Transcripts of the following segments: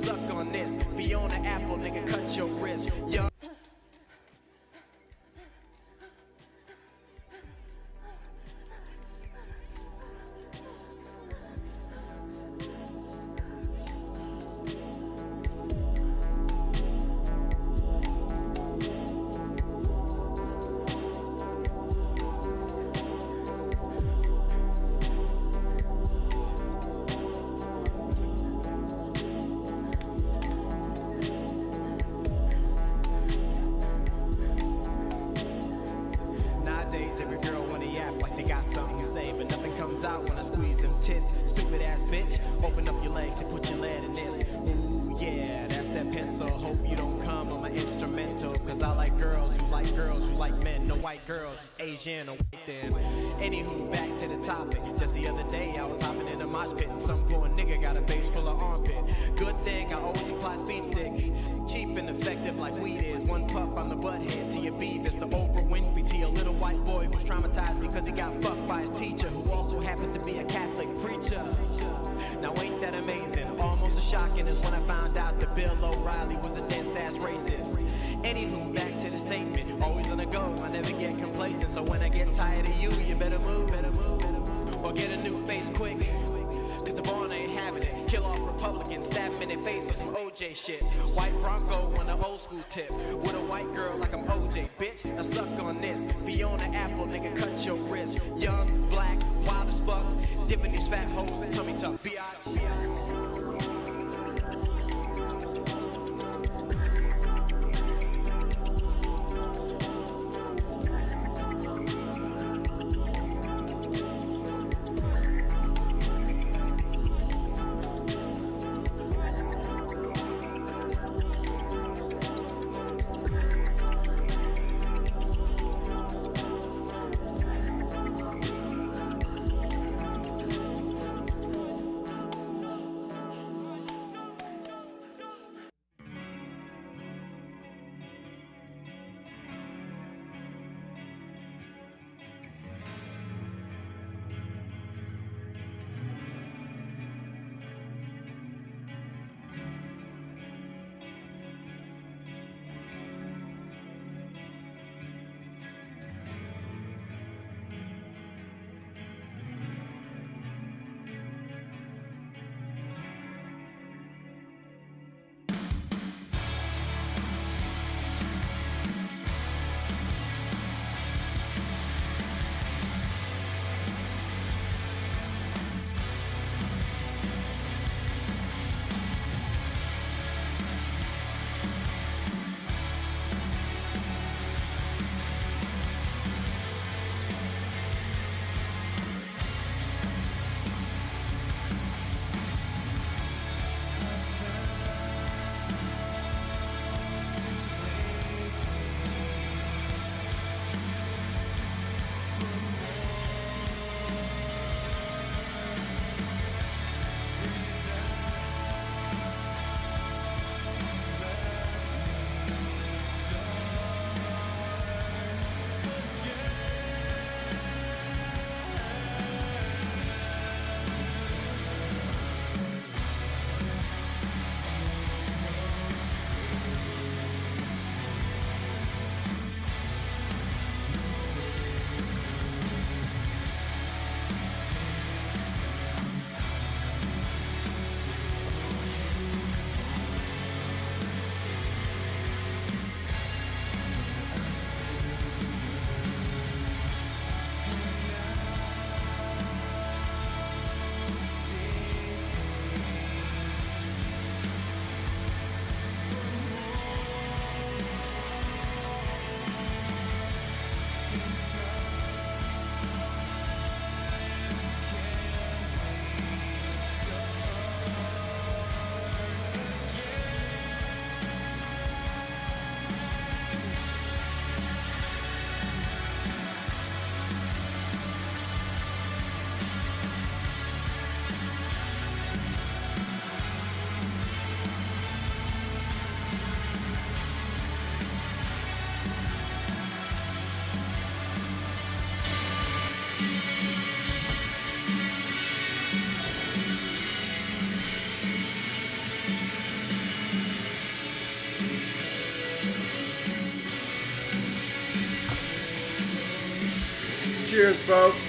suck on this. Fiona Apple, nigga, cut your wrist. Young every girl wanna yap like they got something to say, but nothing comes out when I squeeze them tits. Stupid ass bitch, open up your legs and put your lead in this. Ooh yeah, that's that pencil. Hope you don't come on my instrumental, cause I like girls who like men. No white girls, just Asian or white then. Anywho, back to the topic. Just the other day I was hopping in a mosh pit and some poor nigga got a face full of armpit. Good thing I always apply speed stick. Cheap and effective like weed is. One puff on the butt head to your Beavis, the Oprah Winfrey to your little white boy who's traumatized because he got fucked by his teacher, who also happens to be a Catholic preacher. Now ain't that amazing? Almost as shocking as when I found out that Bill O'Reilly was a dense ass racist. Anywho, back to the statement. Always on the go, I never get complacent. So when I get tired of you, you better move, or get a new face quick. Cause the barn ain't having it. Kill off Republicans, stab them in their face with some OJ shit. White Bronco on the old school tip, with a white girl like I'm OJ, bitch. Now suck on this. Fiona Apple, nigga, cut your wrist. Young, black, wild as fuck, dipping these fat hoes in tummy tuck. Biatch. Cheers, folks.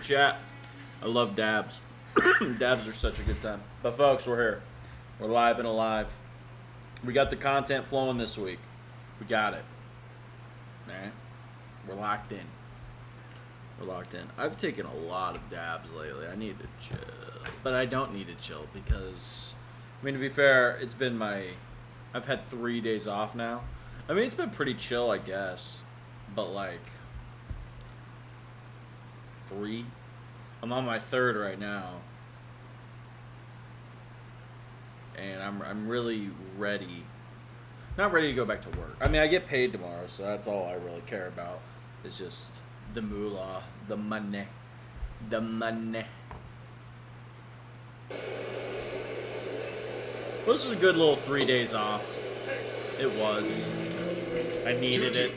Chat, I love dabs. Dabs are such a good time. But folks, we're here. We're live and alive. We got the content flowing this week. We got it. Alright? We're locked in. We're locked in. I've taken a lot of dabs lately. I need to chill. But I don't need to chill because, I mean, to be fair, it's been I've had 3 days off now. I mean, it's been pretty chill, I guess. But like, 3? I'm on my 3rd right now. And I'm really ready. Not ready to go back to work. I mean, I get paid tomorrow, so that's all I really care about. It's just the moolah, the money. The money. Well, this was a good little 3 days off. It was. I needed it.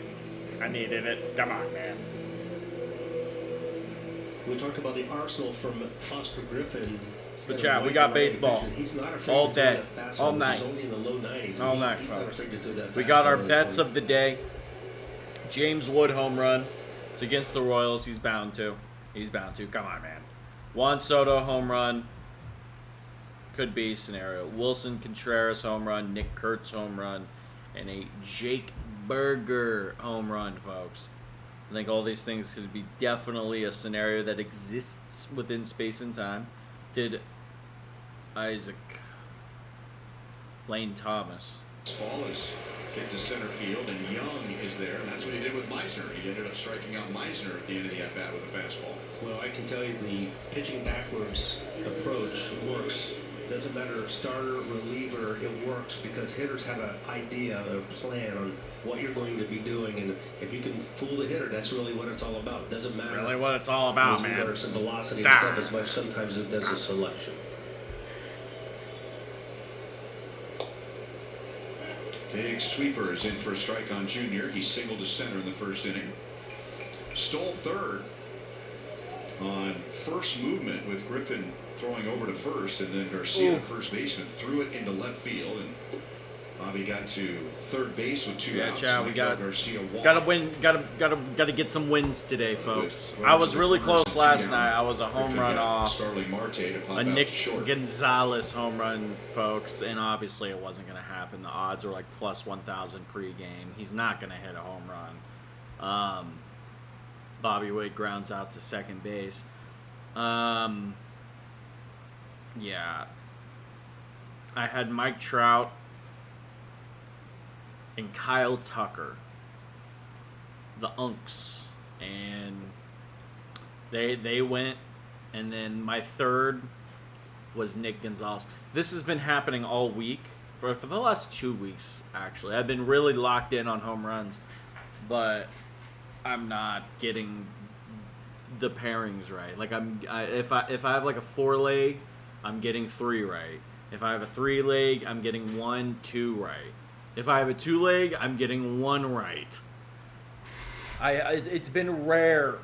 I needed it. Come on, man. We talked about the arsenal from Foster Griffin. But chat, we got baseball all day, all night, all night, folks. We got our bets of the day. James Wood home run. It's against the Royals. He's bound to. He's bound to. Come on, man. Juan Soto home run. Could be scenario. Wilson Contreras home run. Nick Kurtz home run. And a Jake Burger home run, folks. I think all these things could be definitely a scenario that exists within space and time. Did Isaac Lane Thomas. Ball is kicked to center field, and Young is there, and that's what he did with Meisner. He ended up striking out Meisner at the end of the at-bat with a fastball. Well, I can tell you the pitching backwards approach works. Doesn't matter if starter, reliever, it works because hitters have an idea, a plan on what you're going to be doing, and if you can fool the hitter, that's really what it's all about. Doesn't matter. Really what it's all about, man. With velocity and stuff as much sometimes it does a selection. Big sweeper is in for a strike on Junior. He singled to center in the first inning. Stole third on first movement with Griffin throwing over to first, and then Garcia, the first baseman, threw it into left field, and Bobby got to third base with 2 outs. Yeah, we got to win. Got to get some wins today, folks. I was really close last night. I was a home run off a Nick Gonzalez home run, folks, and obviously it wasn't going to happen. The odds were like plus 1,000 pregame. He's not going to hit a home run. Bobby Witt grounds out to second base. Yeah. I had Mike Trout and Kyle Tucker, the Unks, and they went, and then my third was Nick Gonzalez. This has been happening all week, for the last 2 weeks, actually. I've been really locked in on home runs, but I'm not getting the pairings right. Like if I have like a 4-leg, I'm getting 3 right. If I have a 3-leg, I'm getting 1, 2 right. If I have a 2-leg, I'm getting 1 right. It's been rare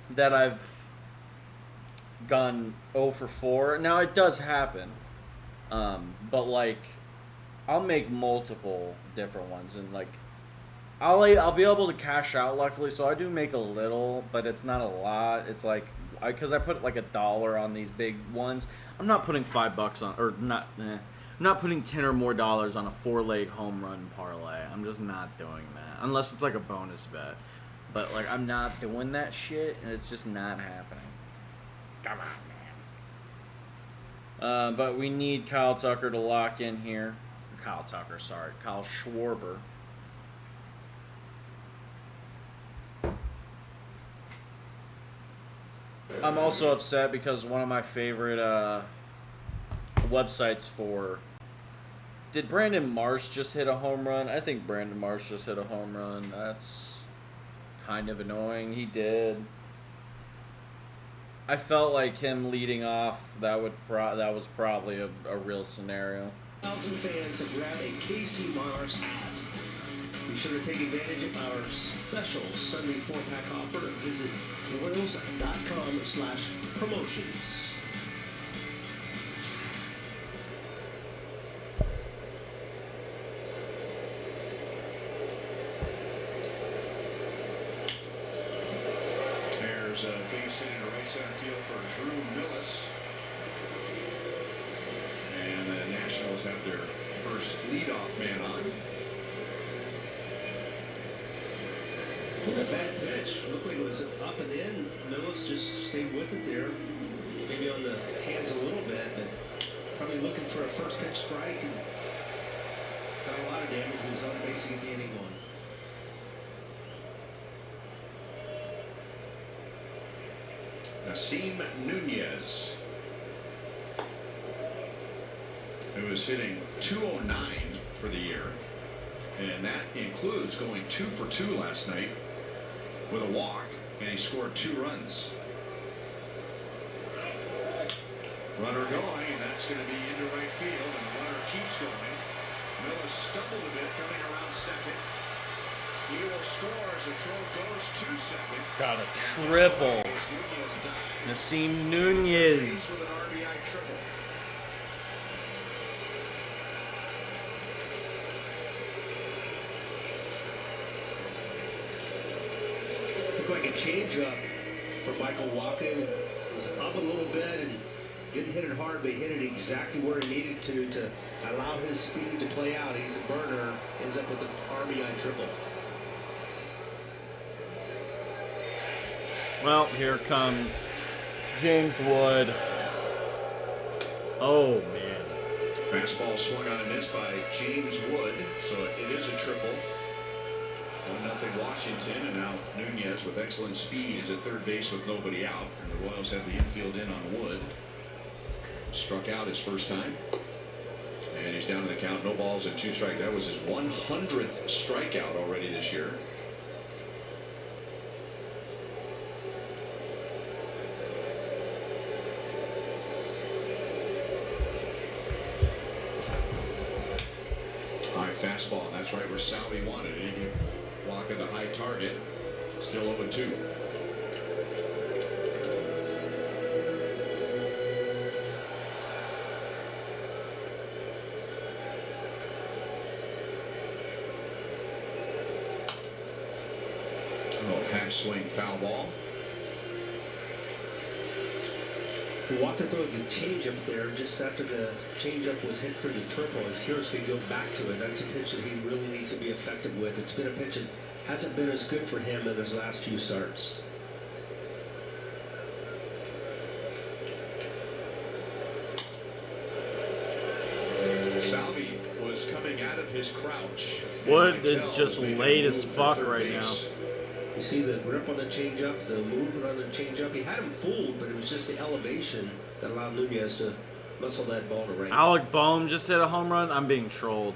that I've gone 0 for 4. Now it does happen, but like I'll make multiple different ones, and like I'll be able to cash out, luckily, so I do make a little, but it's not a lot. It's like, because I put like $1 on these big ones. I'm not putting $5 on, or not. I'm not putting $10 or more on a 4-leg home run parlay. I'm just not doing that, unless it's like a bonus bet. But like, I'm not doing that shit, and it's just not happening. Come on, man. But we need Kyle Tucker to lock in here. Kyle Schwarber. I'm also upset because one of my favorite websites for... Did Brandon Marsh just hit a home run? I think Brandon Marsh just hit a home run. That's kind of annoying. He did. I felt like him leading off, that was probably a real scenario. 1,000 fans to grab a KC Monarchs hat. Be sure to take advantage of our special Sunday 4-pack offer. Visit Royals.com/promotions. There's a base hit into right center field for Drew Millis. And the Nationals have their first leadoff man on. A bad pitch. Looked like it was up and in. Millis just stayed with it there. Maybe on the hands a little bit, but probably looking for a first pitch strike and got a lot of damage. He was on base to get the inning going. Nasim Nunez, who is hitting .209 for the year, and that includes going 2 for 2 last night with a walk, and he scored 2 runs. Runner going, and that's going to be into right field, and the runner keeps going. Miller stumbled a bit coming around second. He will score as the throw goes to second. Got a triple. Nasim Nunez. With an RBI triple. Looked like a changeup for Michael Wacha. It was up a little bit and didn't hit it hard, but he hit it exactly where he needed to allow his speed to play out. He's a burner, ends up with an RBI triple. Well, here comes James Wood. Oh, man. Fastball swung on and missed by James Wood, so it is a triple. 1-0 Washington, and now Nunez with excellent speed is at third base with nobody out. And the Royals have the infield in on Wood. Struck out his first time. And he's down to the count, no balls and 2 strikes. That was his 100th strikeout already this year. High fastball, and that's right where Salvi wanted it. He walked at the high target. Still 0-2. Oh, half swing foul ball. Wacha threw the changeup there just after the changeup was hit for the triple. As curious if he go back to it. That's a pitch that he really needs to be effective with. It's been a pitch that hasn't been as good for him in his last few starts. Salvi was coming out of his crouch. Wood is just late as fuck right now. You see the grip on the changeup, the movement on the changeup. He had him fooled, but it was just the elevation that allowed Nunez to muscle that ball to right. Alec Boehm just hit a home run. I'm being trolled.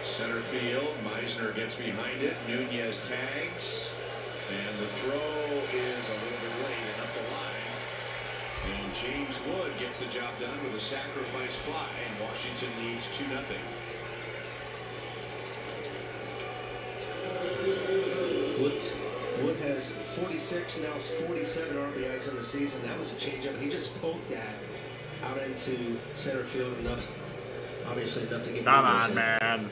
Center field, Meisner gets behind it. Nunez tags, and the throw is a little bit late and up the line. And James Wood gets the job done with a sacrifice fly, and Washington leads 2-0. Wood has 46, now 47 RBIs on the season. That was a changeup. He just poked that out into center field enough, obviously enough to get. Come on, man.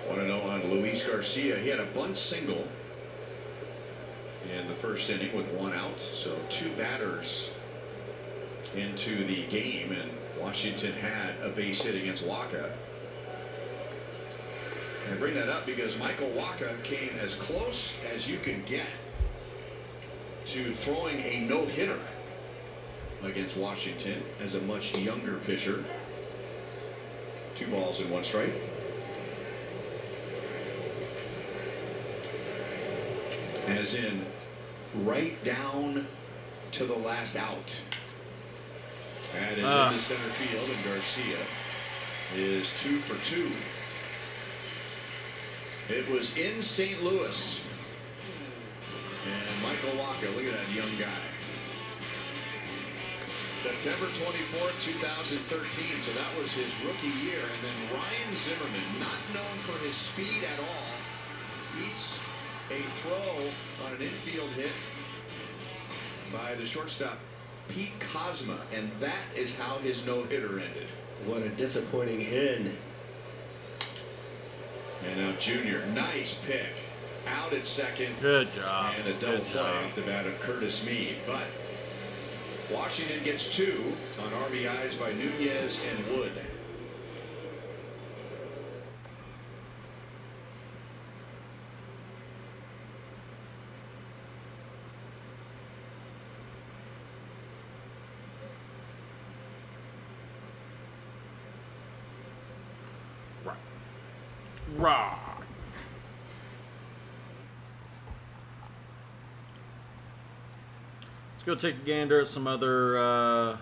Want to know on Luis Garcia? He had a bunt single in the first inning with 1 out, so 2 batters into the game, and Washington had a base hit against Wacha. I bring that up because Michael Wacha came as close as you can get to throwing a no-hitter against Washington as a much younger pitcher. 2 balls and 1 strike. As in right down to the last out. That is into center field, and Garcia is 2 for 2. It was in St. Louis. And Michael Wacha, look at that young guy. September 24th, 2013. So that was his rookie year. And then Ryan Zimmerman, not known for his speed at all, beats a throw on an infield hit by the shortstop Pete Kozma, and that is how his no-hitter ended. What a disappointing end. And now Junior, nice pick, out at second. Good job. And a double Good play job. off the bat of Curtis Mead. But Washington gets 2 on RBIs by Nunez and Wood. Raw. Let's go take a gander at some other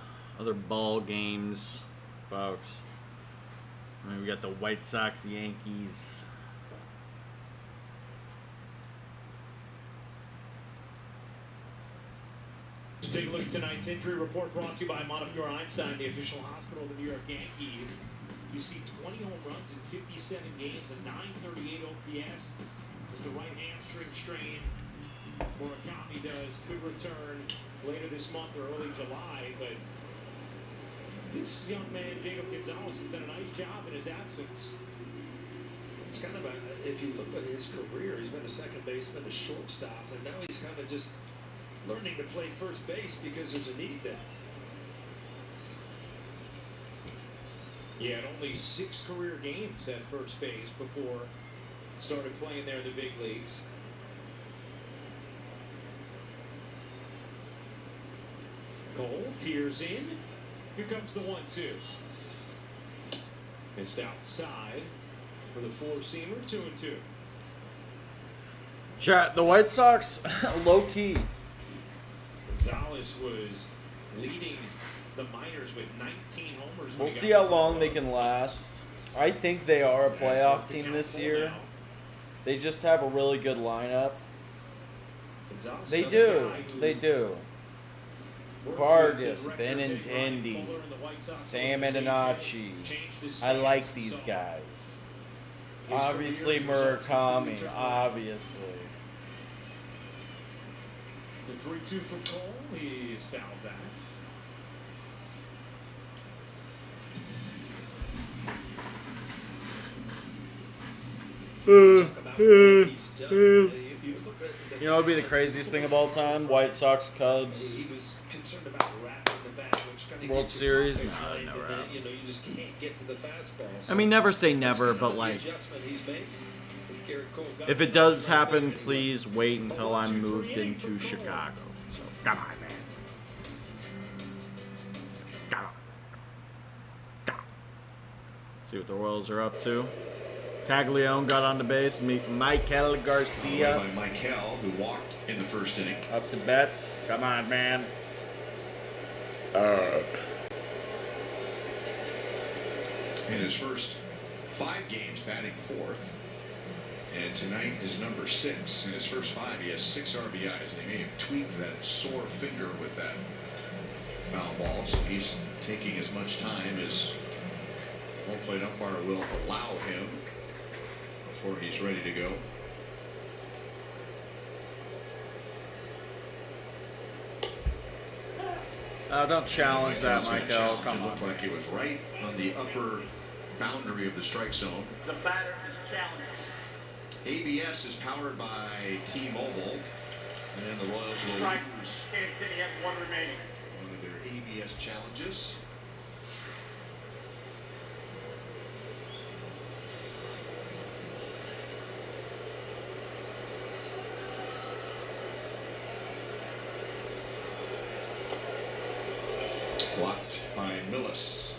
ball games, folks. I mean, we got the White Sox, Yankees. To take a look at tonight's injury report brought to you by Montefiore Einstein, the official hospital of the New York Yankees. You see 20 home runs in 57 games, a 938 OPS. It's the right hamstring strain. Murakami could return later this month or early July, but this young man, Jacob Gonzalez, has done a nice job in his absence. It's kind of if you look at his career, he's been a second baseman, a shortstop, and now he's kind of just learning to play first base because there's a need there. He had only 6 career games at first base before started playing there in the big leagues. Cole peers in. Here comes the 1-2. Missed outside for the four-seamer, 2-2. Chat, the White Sox, low-key. Gonzalez was leading the minors with 19 homers. We'll see how long they can last. I think they are a playoff team this year. They just have a really good lineup. They do. They do. Vargas, Benintendi, Sam Antonacci. I like these guys. Obviously Murakami, obviously. The 3-2 for Cole. He's fouled back. You know what would be the craziest thing of all time? White Sox, Cubs, He was concerned about wrapping the bat, which kind of World gets you Series? caught No, behind, never and then, happened. you know, you just can't get to the fastball. I mean, never say that's never, kind but of like, the adjustment he's made. Garrett Cole got if it him does right happen, there. please wait until I'm moved into Chicago. So, come on, man. Come on. Come on. See what the Royals are up to. Caglione got on the base. Michael Garcia By Michael, who walked in the first inning. up to bat. Come on, man. In his first 5 games, batting 4th. And tonight is number 6. In his first 5, he has 6 RBIs. And he may have tweaked that sore finger with that foul ball. So he's taking as much time as home plate umpire will allow him before he's ready to go. Don't challenge that, Michael. Come It on. looked like it was right on the upper boundary of the strike zone. The batter is challenged. ABS is powered by T-Mobile, and the Royals will Strike. use Kansas City has 1 remaining. one of their ABS challenges. Blocked by Millis.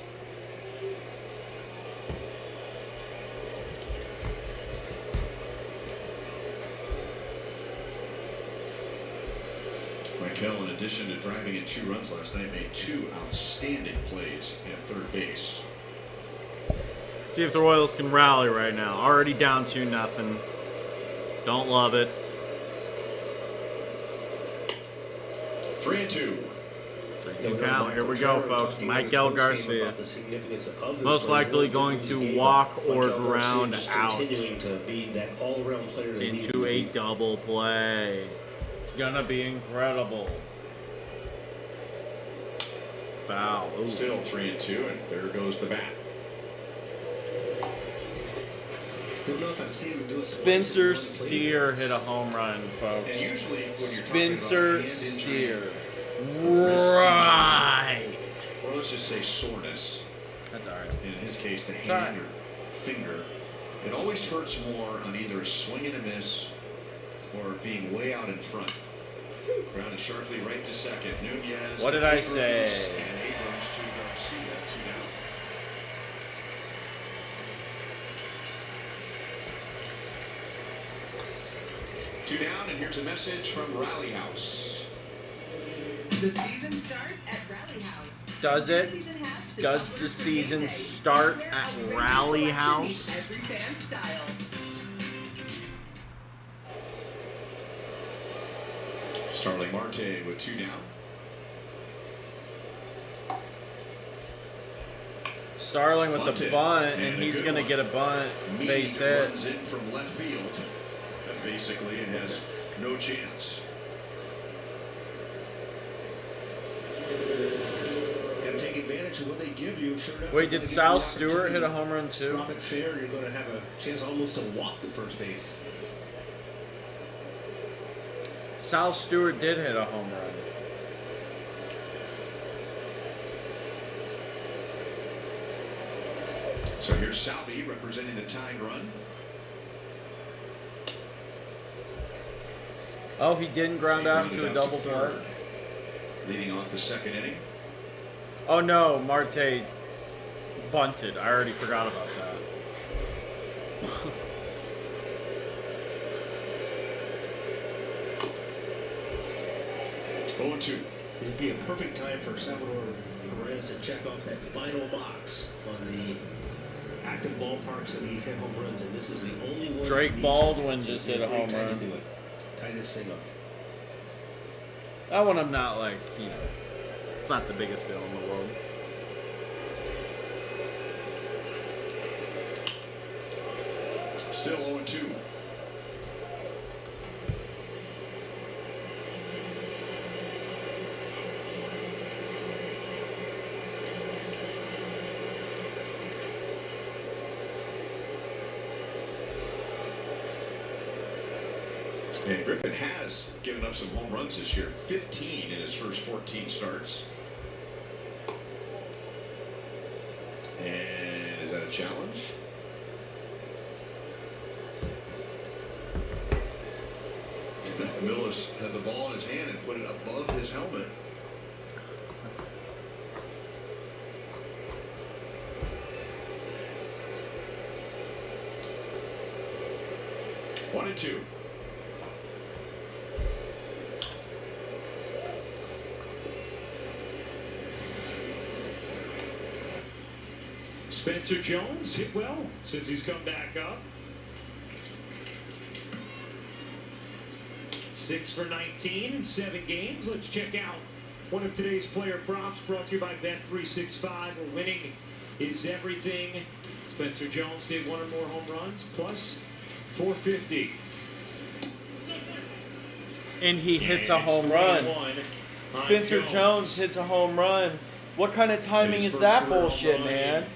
Michael, in addition to driving in 2 runs last night, made 2 outstanding plays at third base. Well, I think the Royals are going to have to See if the Royals can rally right now. Already down 2-0. Don't love it. 3-2. 3-2 count. Here we go, folks. Michael Garcia. Most likely going to walk or ground out into a double play. It's gonna be incredible. Foul. Ooh. Still 3-2, and there goes the bat. Spencer Steer hit a home run, folks. And usually when you're Spencer talking about a hand Steer. injury, Right. or let's just say soreness. That's all right. In his case, the It's hand or finger. It always hurts more on either a swing and a miss or being way out in front. Grounded sharply right to second. Nunez. What did I say? And Abrams to Garcia. 2 down. Two down, and here's a message from Rally House. The season starts at Rally House. Does it? Season hats to Does top the load season for game day. start Wear at outrageous Rally selection House? meets Every fan style. Starling Marte with 2 down. Starling with the Bunted. bunt, And and a he's good going to one. get a bunt Meade base hit. runs in from left field. But basically, it has no chance. Got to take advantage of what they give you. Sure enough, Wait, they're did gonna Sal give you the Stewart hit a opportunity. home run too? Drop it fair, you're going to have a chance almost to walk to first base. Sal Stewart did hit a home run. So here's Salvi representing the tying run. Oh, he didn't ground out into a double play. third, leading off the second inning. Oh no, Marte bunted. I already forgot about that. 0-2. It'd be a perfect time for Salvador Perez to check off that final box on the active ballparks that he's hit home runs, and this is the only one. Drake he needs Baldwin to just get hit a great home time run. to do it. Tie this thing up. That one I'm not like, you know, it's not the biggest deal in the world. Still 0-2. And Griffin has given up some home runs this year, 15 in his first 14 starts. And is that a challenge? Millis had the ball in his hand and put it above his helmet. One and two. Spencer Jones hit well since he's come back up. 6 for 19 in 7 games. Let's check out one of today's player props brought to you by Bet365. Where winning is everything. Spencer Jones hit 1 or more home runs plus 450. And he hits a home run. Spencer Jones hits a home run. What kind of timing is that bullshit, man?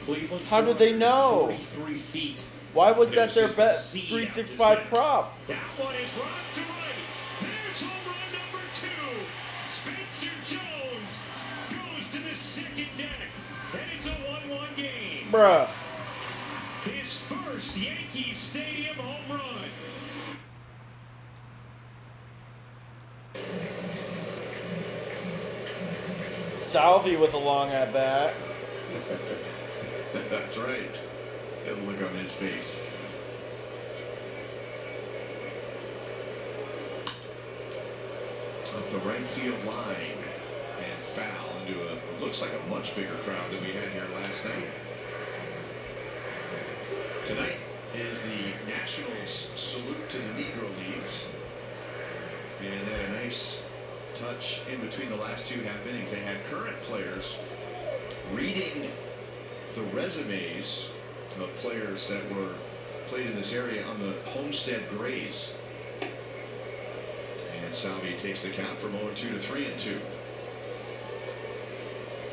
Cleveland, How did they know? 43 feet. Why was that There's their just a best seed 365 out the prop? That one is rocked to right. There's home run number 2. Spencer Jones goes to the second deck, and it's a 1-1 game. Bruh. His first Yankee Stadium home run. Salvi with a long at bat. That's right. That look on his face. Up the right field line and foul into a looks like a much bigger crowd than we had here last night. Tonight is the Nationals salute to the Negro Leagues. And they had a nice touch in between the last two half innings. They had current players reading the resumes of players that were played in this area on the Homestead Grays. And Salvi takes the count from 0-2 to 3-2.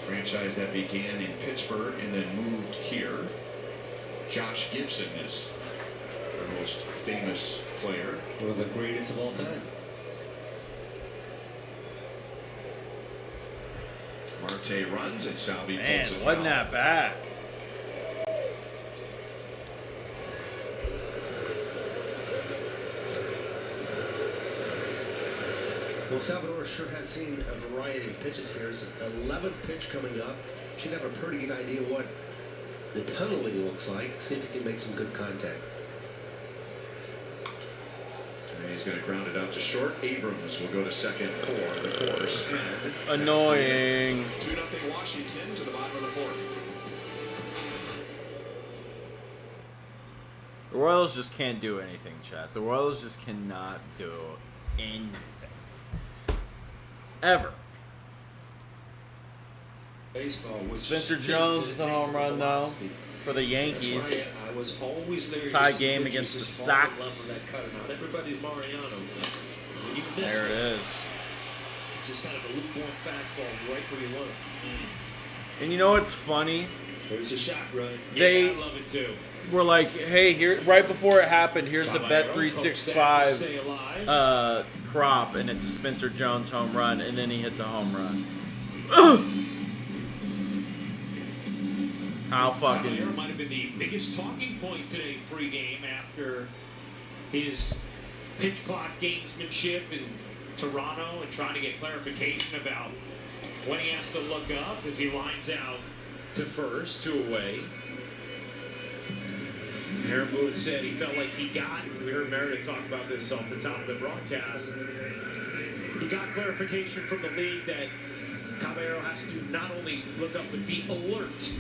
Franchise that began in Pittsburgh and then moved here. Josh Gibson is their most famous player. One of the greatest of all time. Marte runs and Salvi Man, pulls it wasn't foul. that bad? Well, Salvador sure has seen a variety of pitches here. His 11th pitch coming up. Should have a pretty good idea what the tunneling looks like. See if he can make some good contact. And he's going to ground it out to short. Abrams will go to second for the force. Annoying. 2-0 Washington to the bottom of the fourth. The Royals just can't do anything, chat. The Royals just cannot do anything. Ever. Baseball, which Spencer Jones with the home run, though, for the Yankees. I was always there. Tie game against the Sox. Not everybody's Mariano. When you miss There it is. It's just kind of a lukewarm fastball right where you want it. And you know what's funny? There's a shot, right? They I love it too. were like, hey, here, right before it happened, here's the Bet 365 prop, and it's a Spencer Jones home run, and then he hits a home run. How fucking... Caballero might have been the biggest talking point today pregame after his pitch clock gamesmanship in Toronto and trying to get clarification about when he has to look up as he lines out to first, 2 away. Aaron Boone said he felt like he got, we heard Meredith talk about this off the top of the broadcast, he got clarification from the league that Caballero has to not only look up but be alert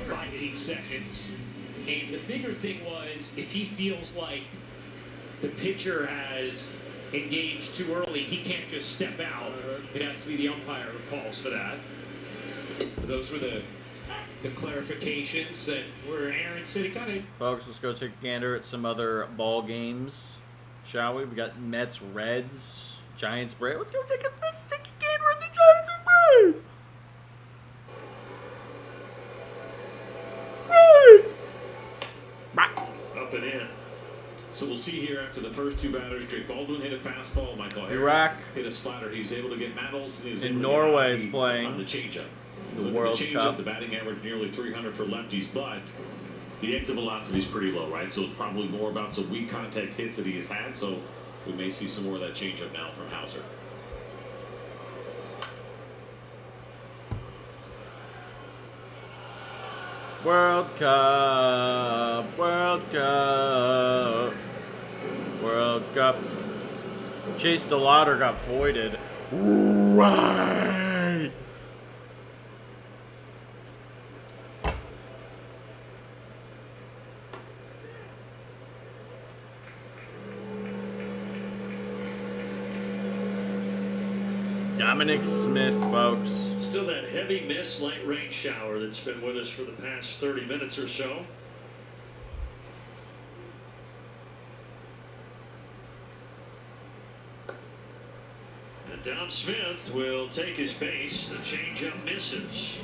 by 8 seconds. And the bigger thing was if he feels like the pitcher has engaged too early, he can't just step out. It has to be the umpire who calls for that. But those were the clarifications that were Aaron said he kind of. Folks, let's go take a gander at some other ball games, shall we? We got Mets, Reds, Giants, Braves. Let's go take a gander at the Giants and Braves. Right. Up and in. So we'll see here after the first 2 batters. Drake Baldwin hit a fastball. Michael Harris Iraq hit a slider. He's able to get Mattles. And he was in able to Norway get is Ozzie playing on the changeup. the Look World at the changeup. Cup. The batting average nearly 300 for lefties, but the exit velocity is pretty low, right? So it's probably more about some weak contact hits that he's had. So we may see some more of that changeup now from Hauser. World Cup, World Cup, World Cup. Chase DeLauder got voided. Right. Dominic Smith, folks. Still that heavy mist, light rain shower that's been with us for the past 30 minutes or so. And Dom Smith will take his base. The changeup misses.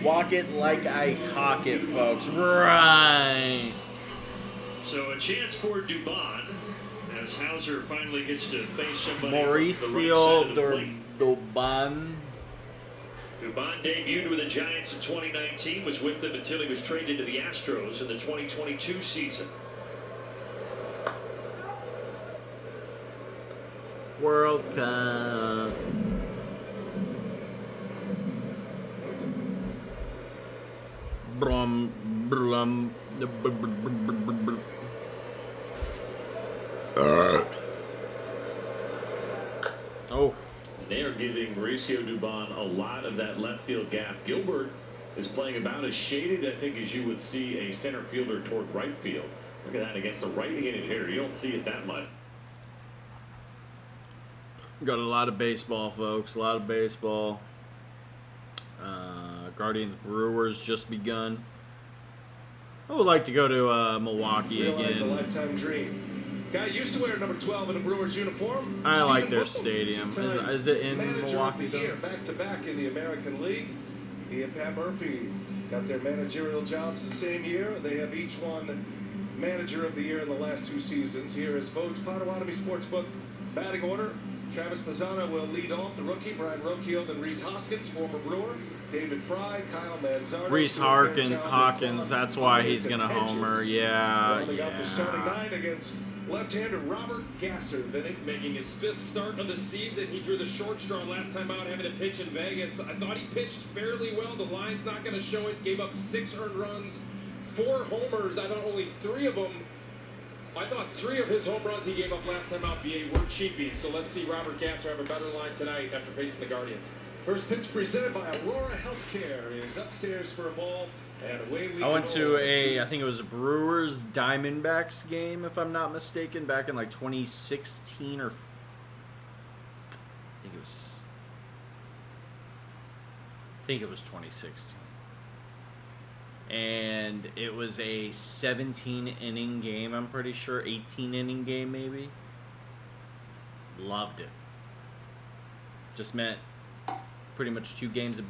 Walk it like I talk it, folks. Right. So a chance for Dubon as Hauser finally gets to face somebody Mauricio from the right side of the plate. Dubon. Dubon debuted with the Giants in 2019, was with them until he was traded to the Astros in the 2022 season. World Cup. Brum, brum, They are giving Mauricio Dubon a lot of that left field gap. Gilbert is playing about as shaded, I think, as you would see a center fielder toward right field. Look at that against a right-handed hitter. You don't see it that much. Got a lot of baseball, folks. A lot of baseball. Guardians Brewers just begun. I would like to go to Milwaukee Realize again. a lifetime dream. Guy used to wear number 12 in a Brewers uniform. I like their Stephen stadium. Vogt, Is it in manager Milwaukee of the though? year, back to back in the American League. He and Pat Murphy got their managerial jobs the same year. They have each won manager of the year in the last 2 seasons. Here is Vogt's Potawatomi Sportsbook batting order. Travis Mazzana will lead off. The rookie, Brian Rocchio, then Reese Hoskins, former Brewer, David Fry, Kyle Manzardo. Reese Hawkins, that's why he's going to homer. Yeah, Rounding out the starting yeah. 9 against left-hander Robert Gasser. Vinny. Making his 5th start of the season. He drew the short straw last time out, having to pitch in Vegas. I thought he pitched fairly well. The line's not going to show it. Gave up 6 earned runs, 4 homers. I thought only 3 of them. I thought 3 of his home runs he gave up last time out were cheapies. So let's see Robert Gasser have a better line tonight after facing the Guardians. First pitch presented by Aurora Healthcare is upstairs for a ball, and away we I went go. to I think it was a Brewers Diamondbacks game, if I'm not mistaken, back in like 2016 or I think it was 2016. And it was a 17-inning game, I'm pretty sure, 18-inning game maybe. Loved it. Just meant pretty much two games.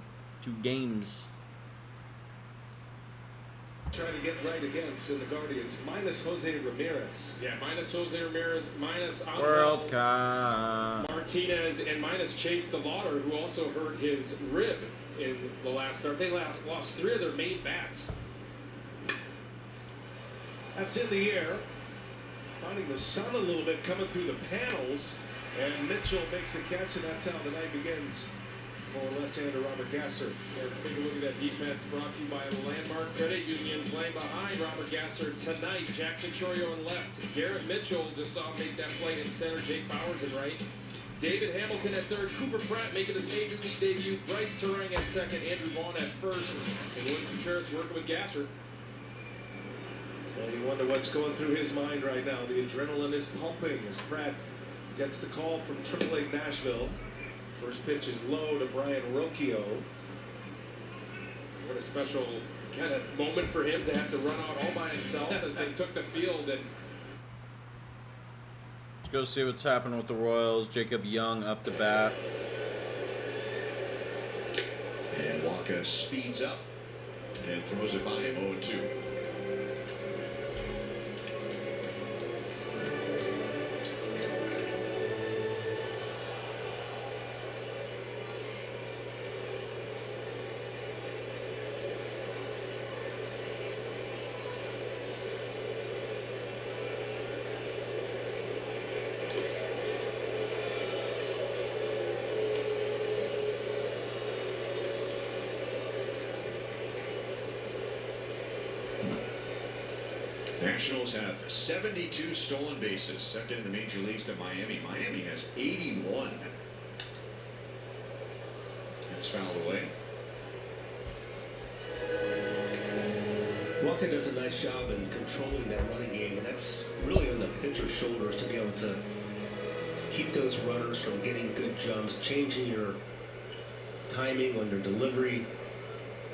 Trying to get right against in the Guardians, minus Jose Ramirez. Yeah, minus Jose Ramirez, minus World Angel Cup. Martinez, and minus Chase DeLauder, who also hurt his rib in the last start. They lost 3 of their main bats. That's in the air. Finding the sun a little bit coming through the panels. And Mitchell makes a catch, and that's how the night begins for left-hander Robert Gasser. Let's take a look at that defense brought to you by Landmark Credit Union. Playing behind Robert Gasser tonight, Jackson Chorio in left. Garrett Mitchell just saw him make that play in center. Jake Bowers in right. David Hamilton at third. Cooper Pratt making his major league debut. Bryce Terang at second. Andrew Vaughn at first. And William Contreras working with Gasser. And you wonder what's going through his mind right now. The adrenaline is pumping as Pratt gets the call from AAA Nashville. First pitch is low to Brian Rocchio. What a special kind of moment for him to have to run out all by himself as they took the field. And Let's go see what's happening with the Royals. Jacob Young up to bat. And Waka speeds up and throws it by him 0-2. Nationals have 72 stolen bases, second in the major leagues to Miami. Miami has 81. That's fouled away. Walker does a nice job in controlling that running game, and that's really on the pitcher's shoulders to be able to keep those runners from getting good jumps, changing your timing on their delivery.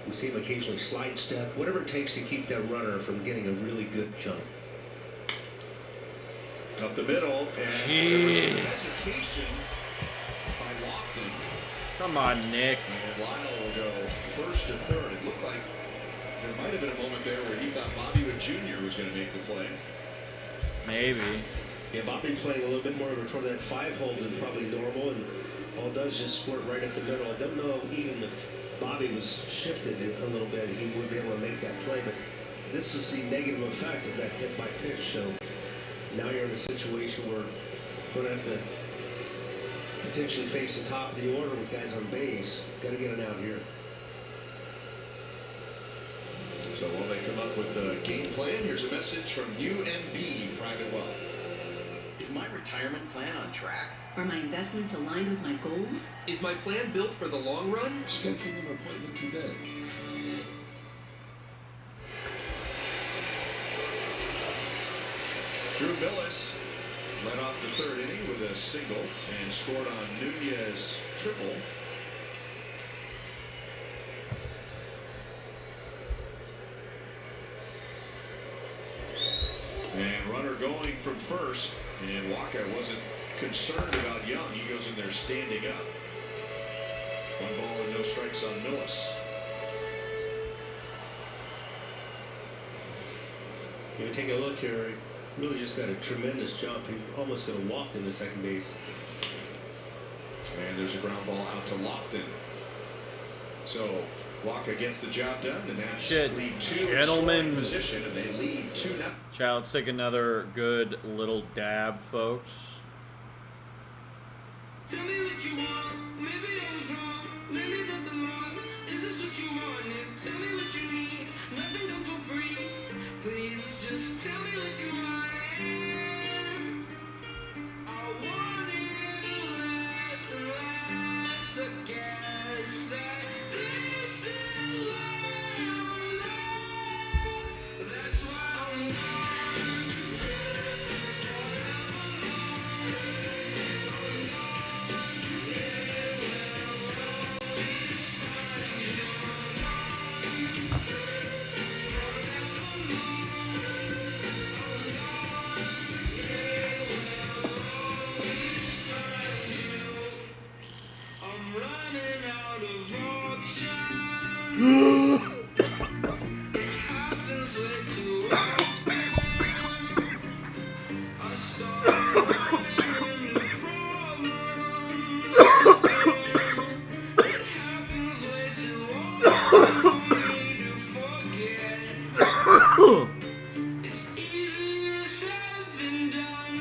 We see him occasionally slide step, whatever it takes to keep that runner from getting a really good jump. Up the middle, and there was some hesitation by Lofton. Come on, Nick. And Lyle will go first to third. It looked like there might have been a moment there where he thought Bobby Witt Jr. was going to make the play. Maybe. Yeah, Bobby playing a little bit more of a toward that 5-hole than probably normal, and all it does is just squirt right up the middle. I don't know even if Bobby was shifted a little bit, he would be able to make that play, but this is the negative effect of that hit by pitch. So now you're in a situation where you're going to have to potentially face the top of the order with guys on base. Got to get it out here. So while they come up with a game plan, here's a message from UMB Private Wealth. Is my retirement plan on track? Are my investments aligned with my goals? Is my plan built for the long run? Schedule an appointment today. Drew Billis led off the third inning with a single and scored on Nunez triple. And runner going from first, and Walker wasn't concerned about Young. He goes in there standing up. 1 ball and no strikes on Millis. You take a look here. Really just got a tremendous jump. He almost could have walked into second base. And there's a ground ball out to Lofton. So Walker gets the job done. The Nats lead 2 in scoring position, and they lead 2-0. Chad, let's take another good little dab, folks. Tell me what you want. Maybe I was wrong. Maybe that's a lot. Is this what you wanted? Tell me what you need. Nothing comes for free. Please just tell me what you want. I want it to last and last. I guess that this is love. That's why I'm gone. I'm running out of options. It happens way too often. I start running the problems. It happens way too often for me to forget. It's easier said than done.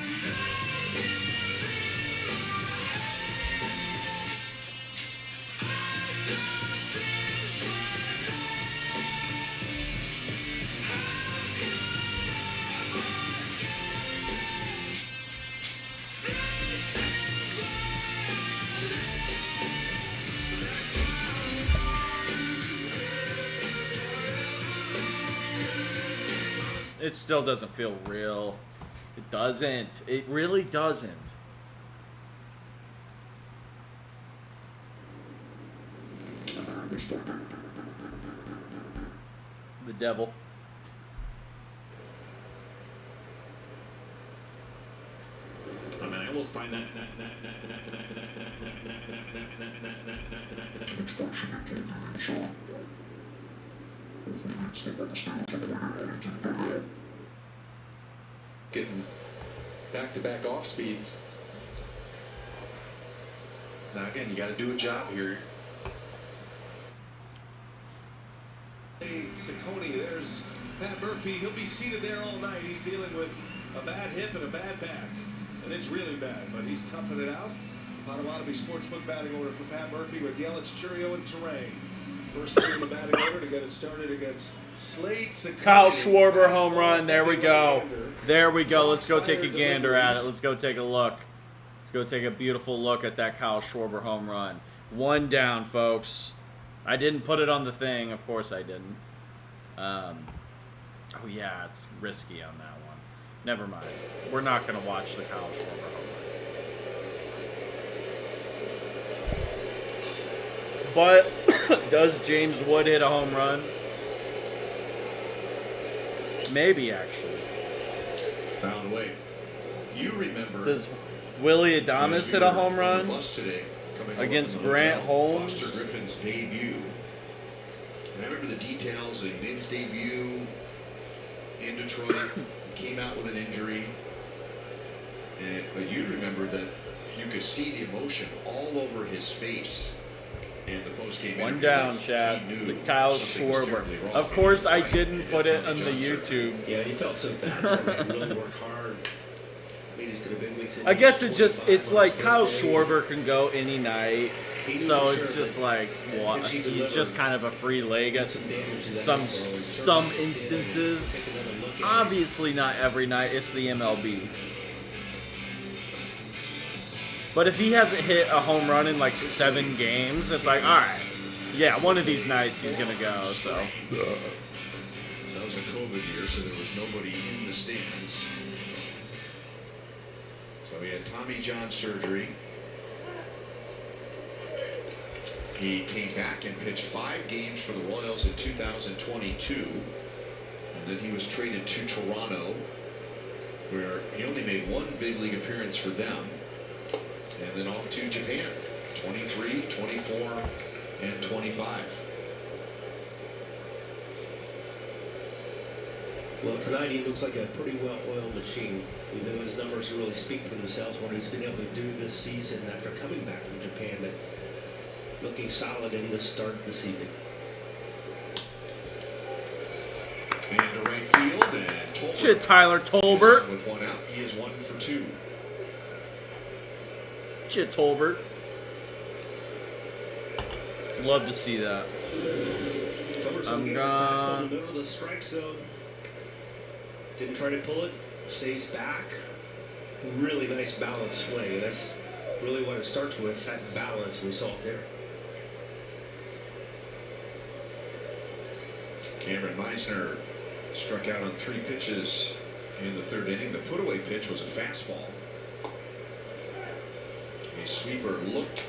It still doesn't feel real. It doesn't. It really doesn't. The devil. I mean, I almost find that getting back-to-back off speeds. Now again, you got to do a job here. Hey, Ciccone, there's Pat Murphy. He'll be seated there all night. He's dealing with a bad hip and a bad back. And it's really bad, but he's toughing it out. Potawatomi Sportsbook batting order for Pat Murphy with Yelich, Churio, and Terrain. First thing in the batting order to get it started against Slade Ciccone. Kyle Schwarber home run. There we go. There we go. Let's go take a gander at it. Let's go take a look. Let's go take a beautiful look at that Kyle Schwarber home run. 1 down, folks. I didn't put it on the thing. Of course I didn't. Oh, yeah, it's risky on that one. Never mind. We're not going to watch the Kyle Schwarber home run. But does James Wood hit a home run? Maybe, actually. Found away. You remember. Does Willie Adames hit a home run today, against Grant Holmes? Foster Griffin's debut. And I remember the details. He made his debut in Detroit. He came out with an injury. But you remember that you could see the emotion all over his face. And the post-game 1 down, Chad. The Kyle Schwarber. Of course, I didn't put it on the YouTube. Yeah, he felt so bad. He really worked hard. Made it to the big leagues. I guess it's like Kyle Schwarber can go any night. So it's just like, what? He's just kind of a free leg at some instances. Obviously not every night. It's the MLB. But if he hasn't hit a home run in like 7 games, it's like, all right, yeah, one of these nights he's gonna go. So that was a COVID year, so there was nobody in the stands. So he had Tommy John surgery. He came back and pitched 5 games for the Royals in 2022. And then he was traded to Toronto, where he only made 1 big league appearance for them. And then off to Japan, 23, 24, and 25. Well, tonight he looks like a pretty well-oiled machine. We know his numbers really speak for themselves. What he's been able to do this season after coming back from Japan, but looking solid in this start this evening. And to right field, and Tolbert. shit, Tyler Tolbert. With 1 out, he is 1 for 2. Shit, Tolbert. Love to see that. I'm gone. In the middle of the strike zone. Didn't try to pull it. Stays back. Really nice balanced swing. That's really what it starts with. That balance. We saw it there. Cameron Meisner struck out on 3 pitches in the 3rd inning. The put-away pitch was a fastball. A sweeper looked.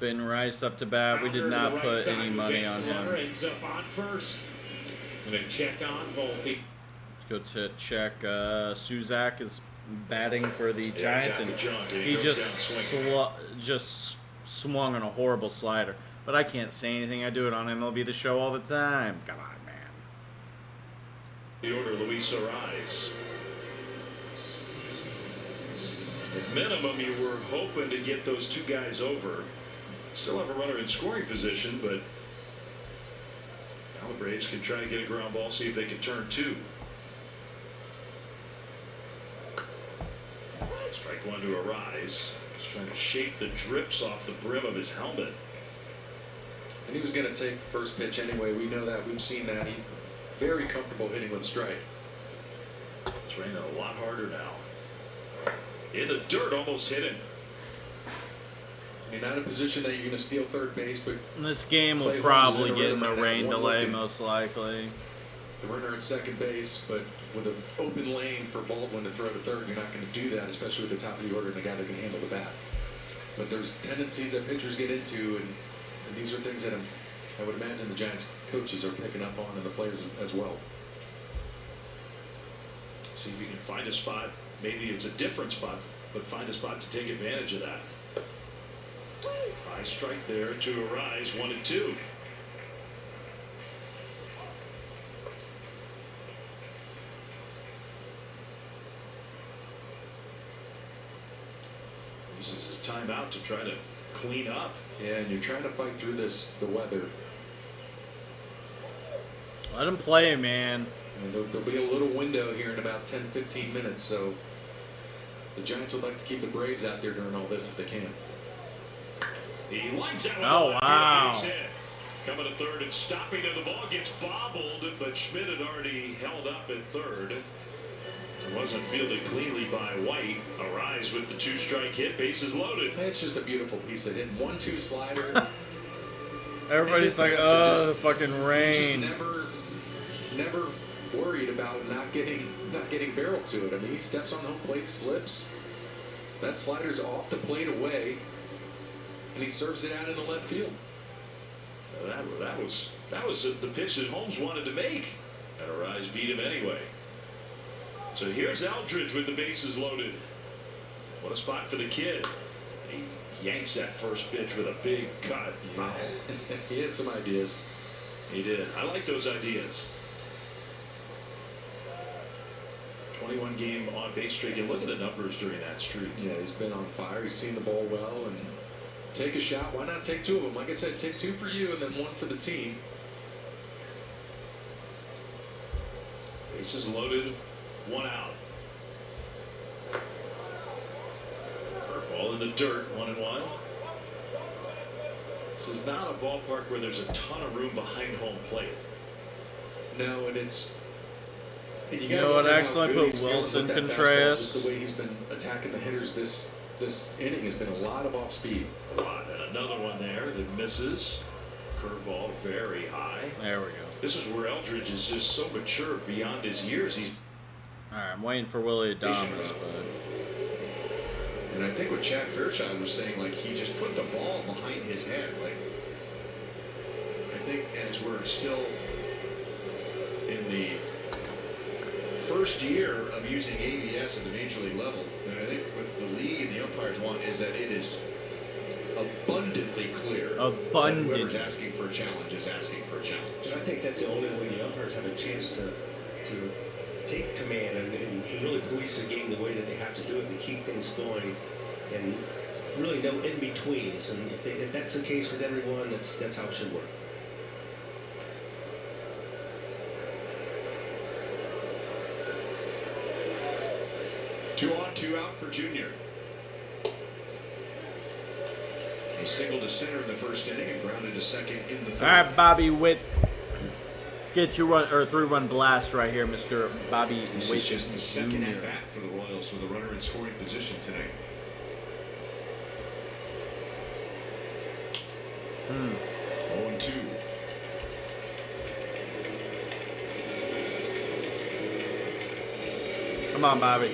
Ben Rice up to bat. We did not put any money on him. Ends up on first. Gonna check on Volpe. Let's go to check. Suzak is batting for the Giants, and he just swung on a horrible slider. But I can't say anything. I do it on MLB The Show all the time. Come on, man. The order, Luis Arise. At minimum, you were hoping to get those 2 guys over. Still have a runner in scoring position, but now the Braves can try to get a ground ball, see if they can turn 2. Strike 1 to Arise. He's trying to shake the drips off the brim of his helmet. And he was going to take the first pitch anyway. We know that. We've seen that. He's very comfortable hitting with strike. It's raining a lot harder now. In the dirt, almost hit him. I mean, not a position that you're going to steal third base, but this game will probably get in a rain delay, most likely. The runner at second base, but with an open lane for Baldwin to throw to third, you're not going to do that, especially with the top of the order and the guy that can handle the bat. But there's tendencies that pitchers get into, and these are things that I would imagine the Giants coaches are picking up on, and the players as well. See if you can find a spot. Maybe it's a different spot, but find a spot to take advantage of that. High strike there to Arise, 1-2. Uses his timeout to try to clean up. Yeah, and you're trying to fight through the weather. Let him play, man. And there'll be a little window here in about 10-15 minutes, so the Giants would like to keep the Braves out there during all this if they can. He lines out. Oh, wow. Base hit. Coming to third and stopping to the ball, gets bobbled, but Schmidt had already held up at third. It wasn't fielded cleanly by White. Arise with the 2-strike hit, bases loaded. It's just a beautiful piece of hitting. 1-2 slider. Everybody's like, oh, the fucking rain. Just never worried about not getting barrel to it. I mean, he steps on home plate, slips. That slider's off the plate away, and he serves it out in the left field. That was the pitch that Holmes wanted to make, and Arise beat him anyway. So here's Aldridge with the bases loaded. What a spot for the kid. He yanks that first pitch with a big cut. Foul. He had some ideas. He did. I like those ideas. 21 game on base streak, and look at the numbers during that streak. Yeah, he's been on fire. He's seen the ball well, and take a shot. Why not take 2 of them? Like I said, take 2 for you and then 1 for the team. Bases loaded, 1 out. Ball in the dirt, 1-1. This is not a ballpark where there's a ton of room behind home plate. No, and it's And You gotta know what? wonder how Actually, I good put he's feeling Wilson with that fastball. Contreras. Just the way he's been attacking the hitters this inning has been a lot of off speed. A lot. And another one there that misses. Curveball very high. There we go. This is where Eldridge is just so mature beyond his years. He's All right, I'm waiting for Willie Adames, but And I think what Chad Fairchild was saying, like he just put the ball behind his head. Like I think as we're still in the first year of using ABS at the major league level, and I think what the league and the umpires want is that it is abundantly clear that whoever's asking for a challenge is asking for a challenge. And I think that's the only way the umpires have a chance to take command and really police the game the way that they have to do it and keep things going, and really no in-betweens. And if that's the case with everyone, that's how it should work. Two on, two out for Junior. A single to center in the first inning and grounded to second in the third. all right, Bobby Witt. Let's get 3-run blast right here, Mr. Bobby This Witt is just the second Jr. at bat for the Royals with a runner in scoring position tonight. 0-2. Come on, Bobby.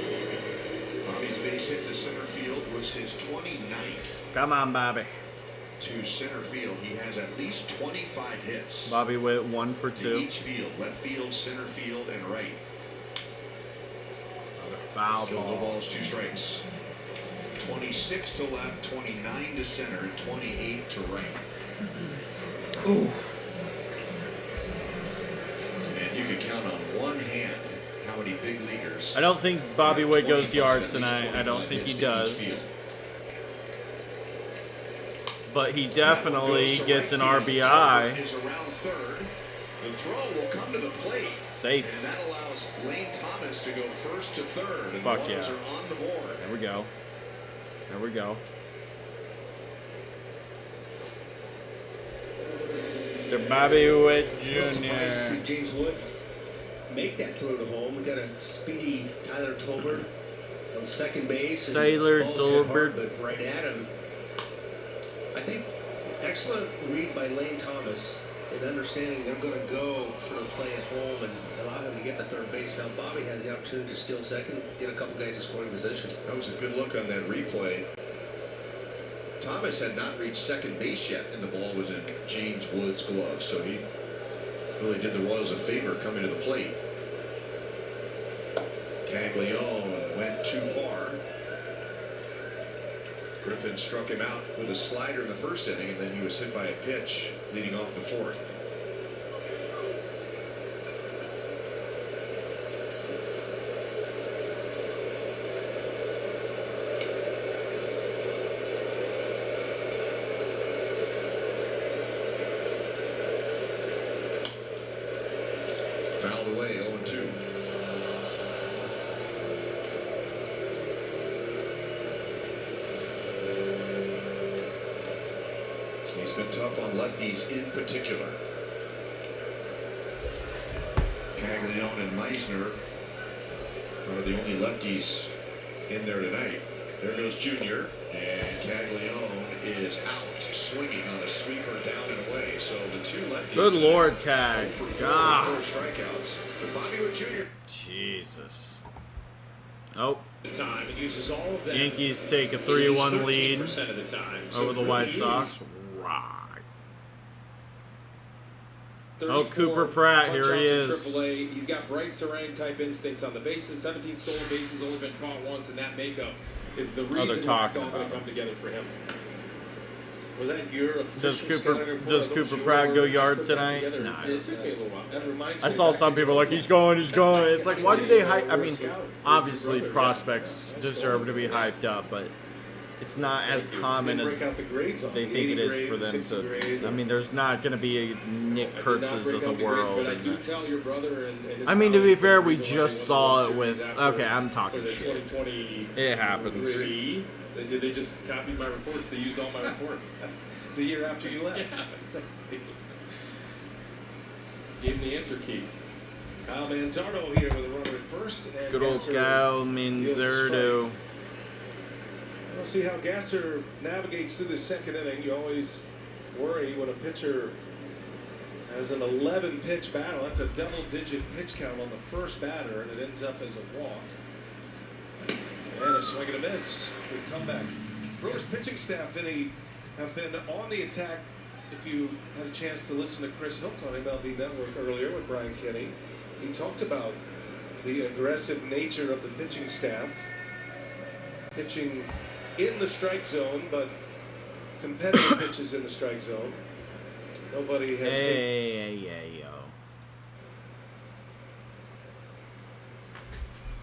Bobby's base hit to center field was his 29th. Come on, Bobby. To center field, he has at least 25 hits. Bobby Witt 1 for 2. To each field, left field, center field, and right. Foul Still no ball. balls, 2 strikes. 26 to left, 29 to center, and 28 to right. Ooh. And you can count on one hand how many big leaguers. I don't think Bobby have Witt goes 25, yard at least tonight. I don't 25 think he hits to each does. field. But he That one definitely goes to gets an right field. RBI. Tucker is around third. The throw will come to the plate. Safe. And that allows Lane Thomas to go first to third. And Fuck the Royals yeah. are on the board. There we go. There we go. Mr. Bobby Witt I'm surprised to see Jr. James Wood make that throw to home. We got a speedy Tyler Tolbert on second base. And Tyler ball's hit hard, Tolbert. but right at him. I think excellent read by Lane Thomas in understanding they're going to go for the play at home and allow him to get to third base. Now Bobby has the opportunity to steal second, get a couple guys in scoring position. That was a good look on that replay. Thomas had not reached second base yet, and the ball was in James Wood's glove, so he really did the Royals a favor coming to the plate. Caglione went too far. Griffin struck him out with a slider in the first inning, and then he was hit by a pitch leading off the fourth. Fouled away, 0-2. He's been tough on lefties in particular. Caglione and Meisner are the only lefties in there tonight. There goes Junior, and Caglione is out, swinging on a sweeper down and away. So the two lefties. Good Lord, Cags. God. 4 strikeouts. But Bobby Wood Jr. Jesus. Oh. The time it uses all of that. Yankees take a 3-1 lead of the time. over the White Sox. Right. Oh, Cooper Pratt, here he is. AAA. He's got Bryce Terang type instincts on the bases. 17 stolen bases, only been caught once, and that makeup is the reason why it's all going to come together for him. Was that your official Does Cooper Pratt go yard tonight? No. It took me a little while. I saw some people like, he's going. It's like, why do they hype? I mean, obviously prospects deserve to be hyped up, but it's not as common as they think it is for them to. I mean, there's not going to be a Nick Kurtz's of the world. But I do tell your brother and his I mean, to be colleagues fair, the we reason why just he saw won it the with. World Series Okay, after, I'm talking was it shit. 2020? It happens. They just copied my reports. They used all my reports. The year after you left. Yeah, exactly. Gave him the answer key. Kyle Manzardo here with a runner at first. And Good old Kyle Manzardo. We'll see how Gasser navigates through the second inning. You always worry when a pitcher has an 11-pitch battle. That's a double-digit pitch count on the first batter, and it ends up as a walk. And a swing and a miss. Good comeback. Brewers pitching staff, Vinny, have been on the attack. If you had a chance to listen to Chris Hook on MLB Network earlier with Brian Kenny, he talked about the aggressive nature of the pitching staff. Pitching in the strike zone, but competitive pitches in the strike zone. Nobody has Hey, yo.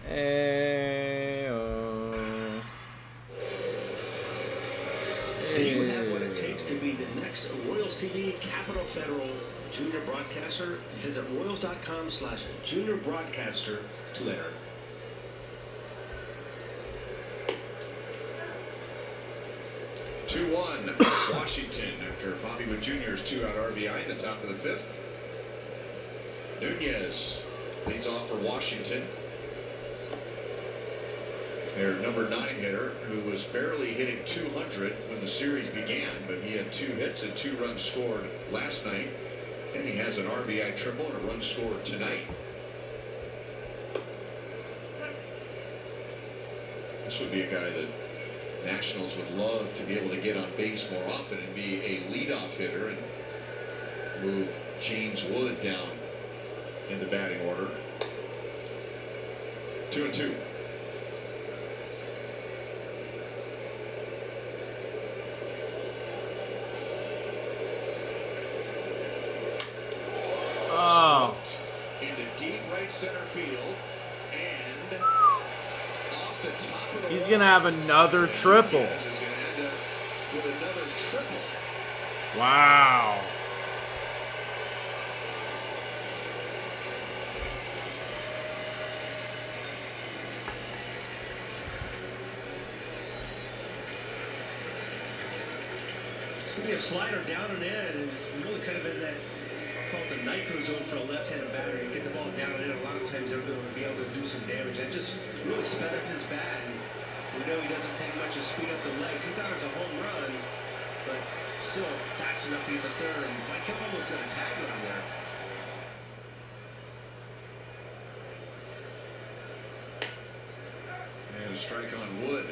Hey, Do you have what it takes to be the next Royals TV Capital Federal Junior Broadcaster? Visit Royals.com/Junior Broadcaster to enter. Two-one Washington after Bobby Witt Jr.'s 2-out RBI in the top of the fifth. Nunez leads off for Washington. Their number 9 hitter, who was barely hitting 200 when the series began, but he had 2 hits and 2 runs scored last night, and he has an RBI triple and a run scored tonight. This would be a guy that Nationals would love to be able to get on base more often and be a leadoff hitter and move James Wood down in the batting order. 2-2. Oh. Into deep right center field, and off the top of the He's gonna have another triple. Is gonna end up with another triple. Wow. It's going to be a slider down and in, and it was really kind of in that, I'll call it the nitro zone for a left-handed batter. You get the ball down and in, a lot of times they're going to be able to do some damage. That just really sped up his bat, and we know he doesn't take much to speed up the legs. He thought it was a home run, but still fast enough to get the third, and Mike Hill almost got a tag on him there. And a strike on Wood.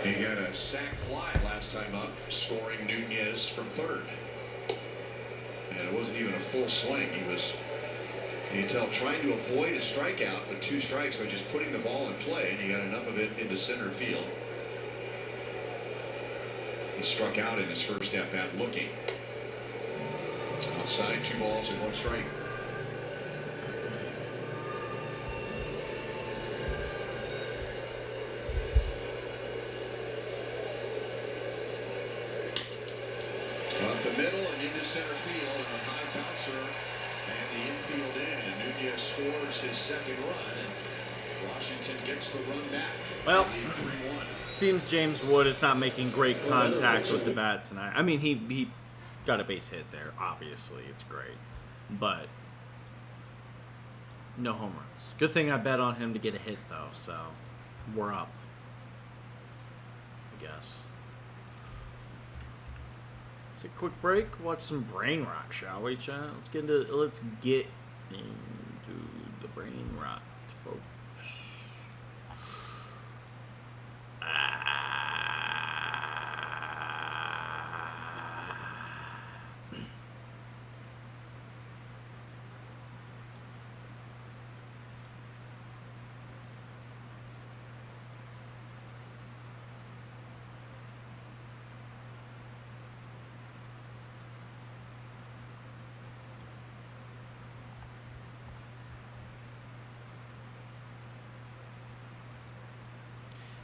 He got a sac fly last time up, scoring Nunez from third. And it wasn't even a full swing. He was, you can tell, trying to avoid a strikeout with 2 strikes by just putting the ball in play, and he got enough of it into center field. He struck out in his first at-bat looking. Outside, 2 balls and 1 strike. Up the middle and into center field, and a high bouncer, and the infield in, and Nunez scores his second run, and Washington gets the run back. Well, seems James Wood is not making great contact with the bat tonight. I mean, he got a base hit there, obviously. It's great. But no home runs. Good thing I bet on him to get a hit, though, so we're up, I guess. Let's take a quick break. Watch some Brainrot, shall we, chat? Let's get into the Brainrot, folks.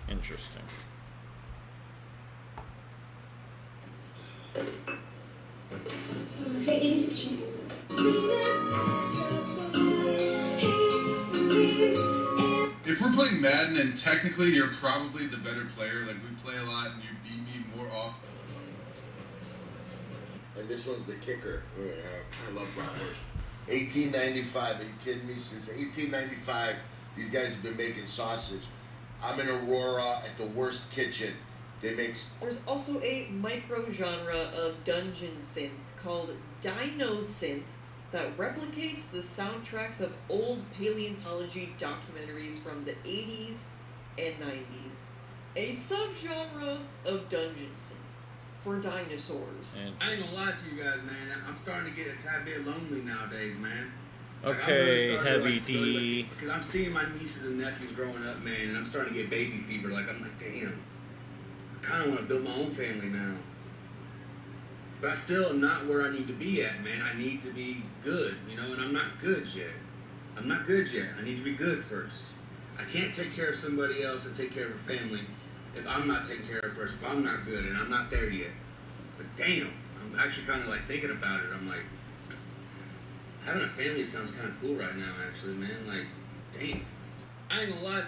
Interesting. If we're playing Madden and technically you're probably the better player, like we play a lot and you beat me And this one's the kicker. I love bratwurst. 1895. Are you kidding me? Since 1895, these guys have been making sausage. I'm in Aurora at the worst kitchen. They make. There's also a micro-genre of dungeon synth called Dino Synth that replicates the soundtracks of old paleontology documentaries from the 80s and 90s. A subgenre of dungeon synth for dinosaurs. I ain't gonna lie to you guys, man. I'm starting to get a tad bit lonely nowadays, man. Okay, Heavy D. Because I'm seeing my nieces and nephews growing up, man, and I'm starting to get baby fever. Like, I'm like, damn. I kind of want to build my own family now. But I still am not where I need to be at, man. I need to be good, you know, and I'm not good yet. I'm not good yet. I need to be good first. I can't take care of somebody else and take care of a family if I'm not taking care of first, if I'm not good, and I'm not there yet. But damn, I'm actually kind of like thinking about it. I'm like, having a family sounds kind of cool right now, actually, man. Like, damn. I ain't gonna lie.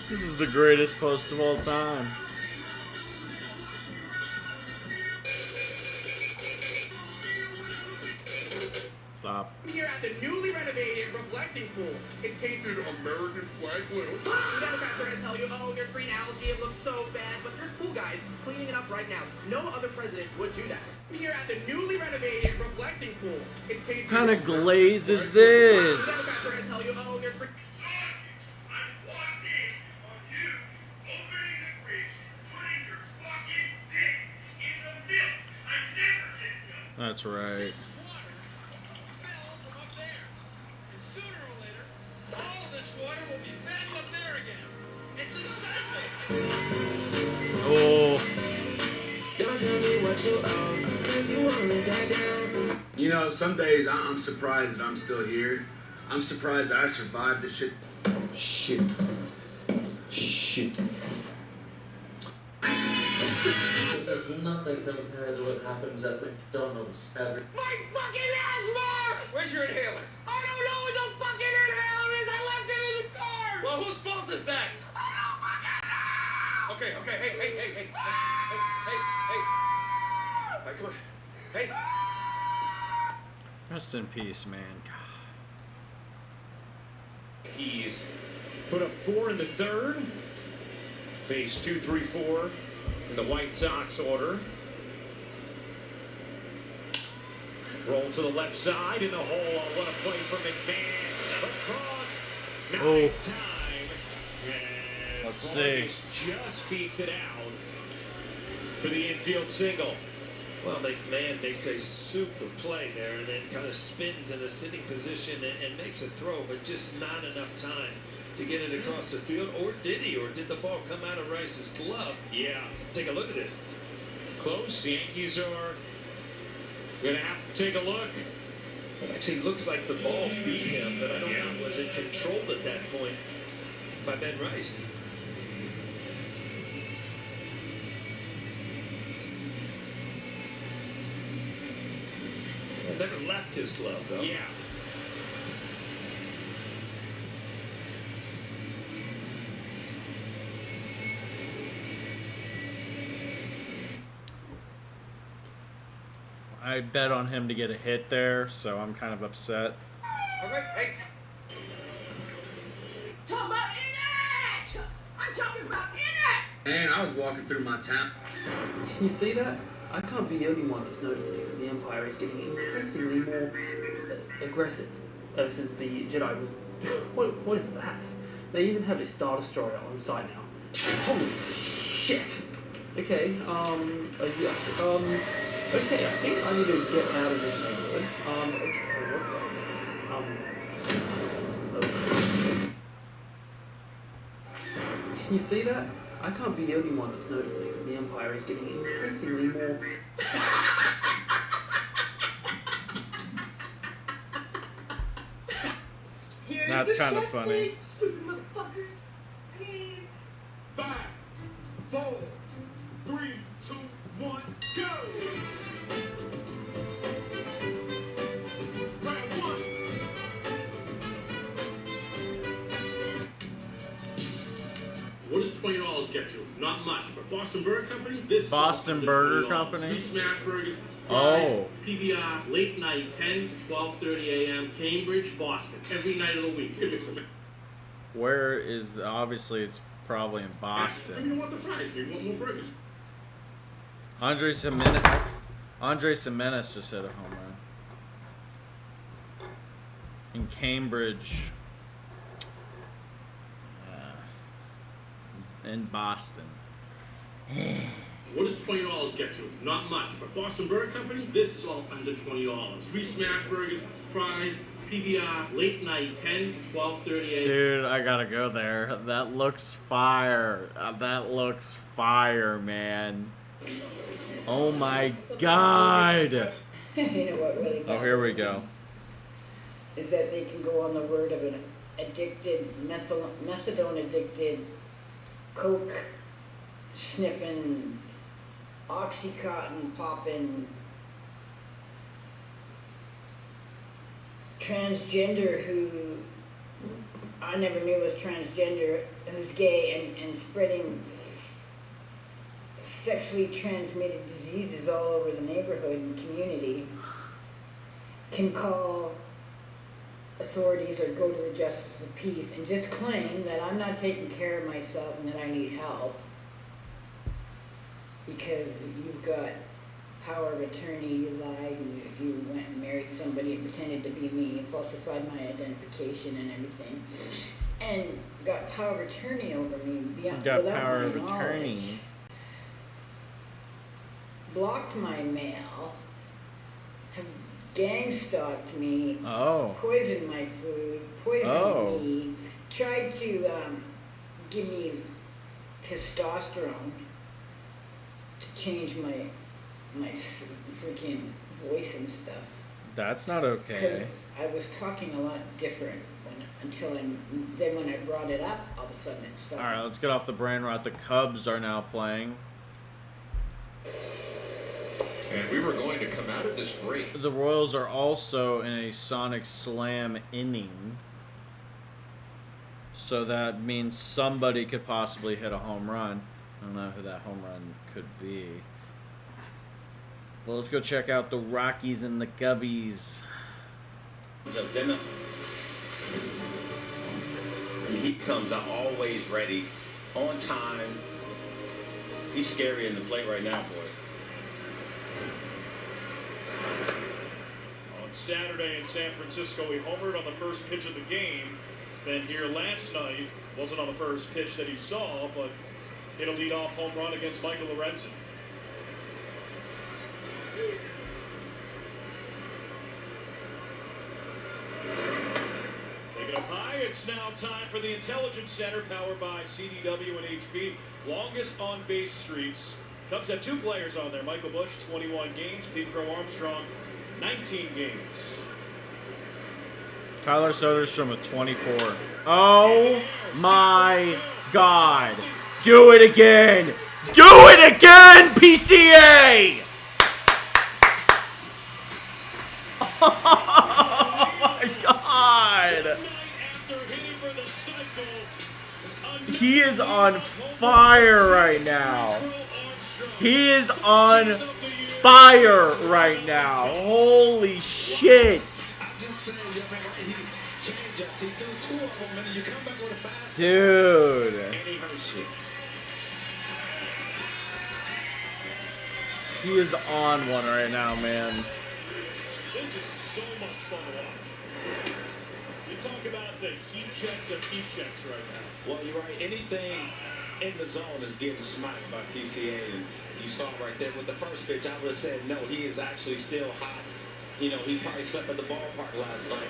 This is the greatest post of all time. Stop. Here at the newly renovated reflecting pool. It's painted American flag blue. The Democrats are going to tell you, oh, there's green algae, it looks so bad, but there's pool guys cleaning it up right now. No other president would do that. Here at the newly renovated reflecting pool. It's painted. What kind of glaze is this? The Democrats are going to tell you, oh, there's green. That's right. Oh. You know, some days I'm surprised that I'm still here. I'm surprised that I survived this shit. Shit. This is nothing compared to what happens at McDonald's every. My fucking asthma! Where's your inhaler? I don't know what the fucking inhaler is! I left it in the car! Well, whose fault is that? I don't fucking know! Okay, hey. Hey, come on. Hey. Rest in peace, man. He's put up 4 in the third. Face 2, 3, 4 in the White Sox order. Roll to the left side in the hole. Oh, what a play from McMahon. Across. Not in time. And Let's see. Just beats it out for the infield single. Well, McMahon makes a super play there and then kind of spins in a sitting position and makes a throw, but just not enough time to get it across the field. Or did he? Or did the ball come out of Rice's glove? Yeah. Take a look at this. Close. Yankees are going to have to take a look. It actually looks like the ball beat him, but I don't know. Was it controlled at that point by Ben Rice? It never left his glove, though. Yeah. I bet on him to get a hit there, so I'm kind of upset. All right, hey. Talk about in it! I'm talking about in it! Man, I was walking through my town. You see that? I can't be the only one that's noticing that the Empire is getting increasingly more aggressive ever since the Jedi was... What is that? They even have a Star Destroyer on site now. Holy shit! Okay, okay, I think I need to get out of this neighborhood. Okay. You see that? I can't be the only one that's noticing that the Empire is getting increasingly more... That's kind of funny. Stupid motherfuckers. Please. 5, 4, 3, 2, 1, go! Round 1. What does $20 get you? Not much, but Boston Burger Company, this is Boston Burger Company? 3 smash burgers, fries, Oh. PBR, late night, 10 to 12:30 a.m., Cambridge, Boston, every night of the week. Give me some. Where is obviously it's probably in Maybe you Boston. want the fries, maybe you want more burgers. Andre Jimenez just hit a home run. In Cambridge. In Boston. What does $20 get you? Not much, but Boston Burger Company, this is all under $20. 3 smash burgers, fries, PBR, late night, 10 to 12:30 a.m. Dude, I gotta go there. That looks fire. That looks fire, man. Oh my god. You know what really Oh, here we go. is that they can go on the word of an addicted, methadone addicted, coke sniffing, oxycontin popping, transgender who I never knew was transgender, who's gay and spreading sexually transmitted diseases all over the neighborhood and community, can call authorities or go to the justice of peace and just claim that I'm not taking care of myself and that I need help because you've got power of attorney, you lied, and you went and married somebody and pretended to be me, falsified my identification and everything, and got power of attorney over me beyond, Got without power my of attorney. knowledge. Blocked my mail, have gang stalked me, Oh. poisoned my food, poisoned me, tried to give me testosterone to change my freaking voice and stuff. That's not okay. Because I was talking a lot different then when I brought it up, all of a sudden it stopped. Alright, let's get off the Brainrot. The Cubs are now playing. And we were going to come out of this break. The Royals are also in a Sonic Slam inning. So that means somebody could possibly hit a home run. I don't know who that home run could be. Well, let's go check out the Rockies and the Cubbies. He comes out always ready, on time. He's scary in the plate right now, boy. On Saturday in San Francisco, he homered on the first pitch of the game. Then here last night, wasn't on the first pitch that he saw, but hit a leadoff home run against Michael Lorenzen. Take it up high. It's now time for the Intelligence Center, powered by CDW and HP. Longest on-base streaks. Cubs have 2 players on there. Michael Busch, 21 games. Pete Crow Armstrong, 19 games. Tyler Soderstrom with 24. Oh my god. Do it again. Do it again, PCA! Oh my god. He is on fire right now. He is on fire right now. Holy shit. Dude. He is on one right now, man. This is so much fun to watch. You talk about the heat checks of heat checks right now. Well, you're right. Anything in the zone is getting smacked by PCA. And you saw right there with the first pitch, I would have said, no, he is actually still hot. You know, he probably slept at the ballpark last night.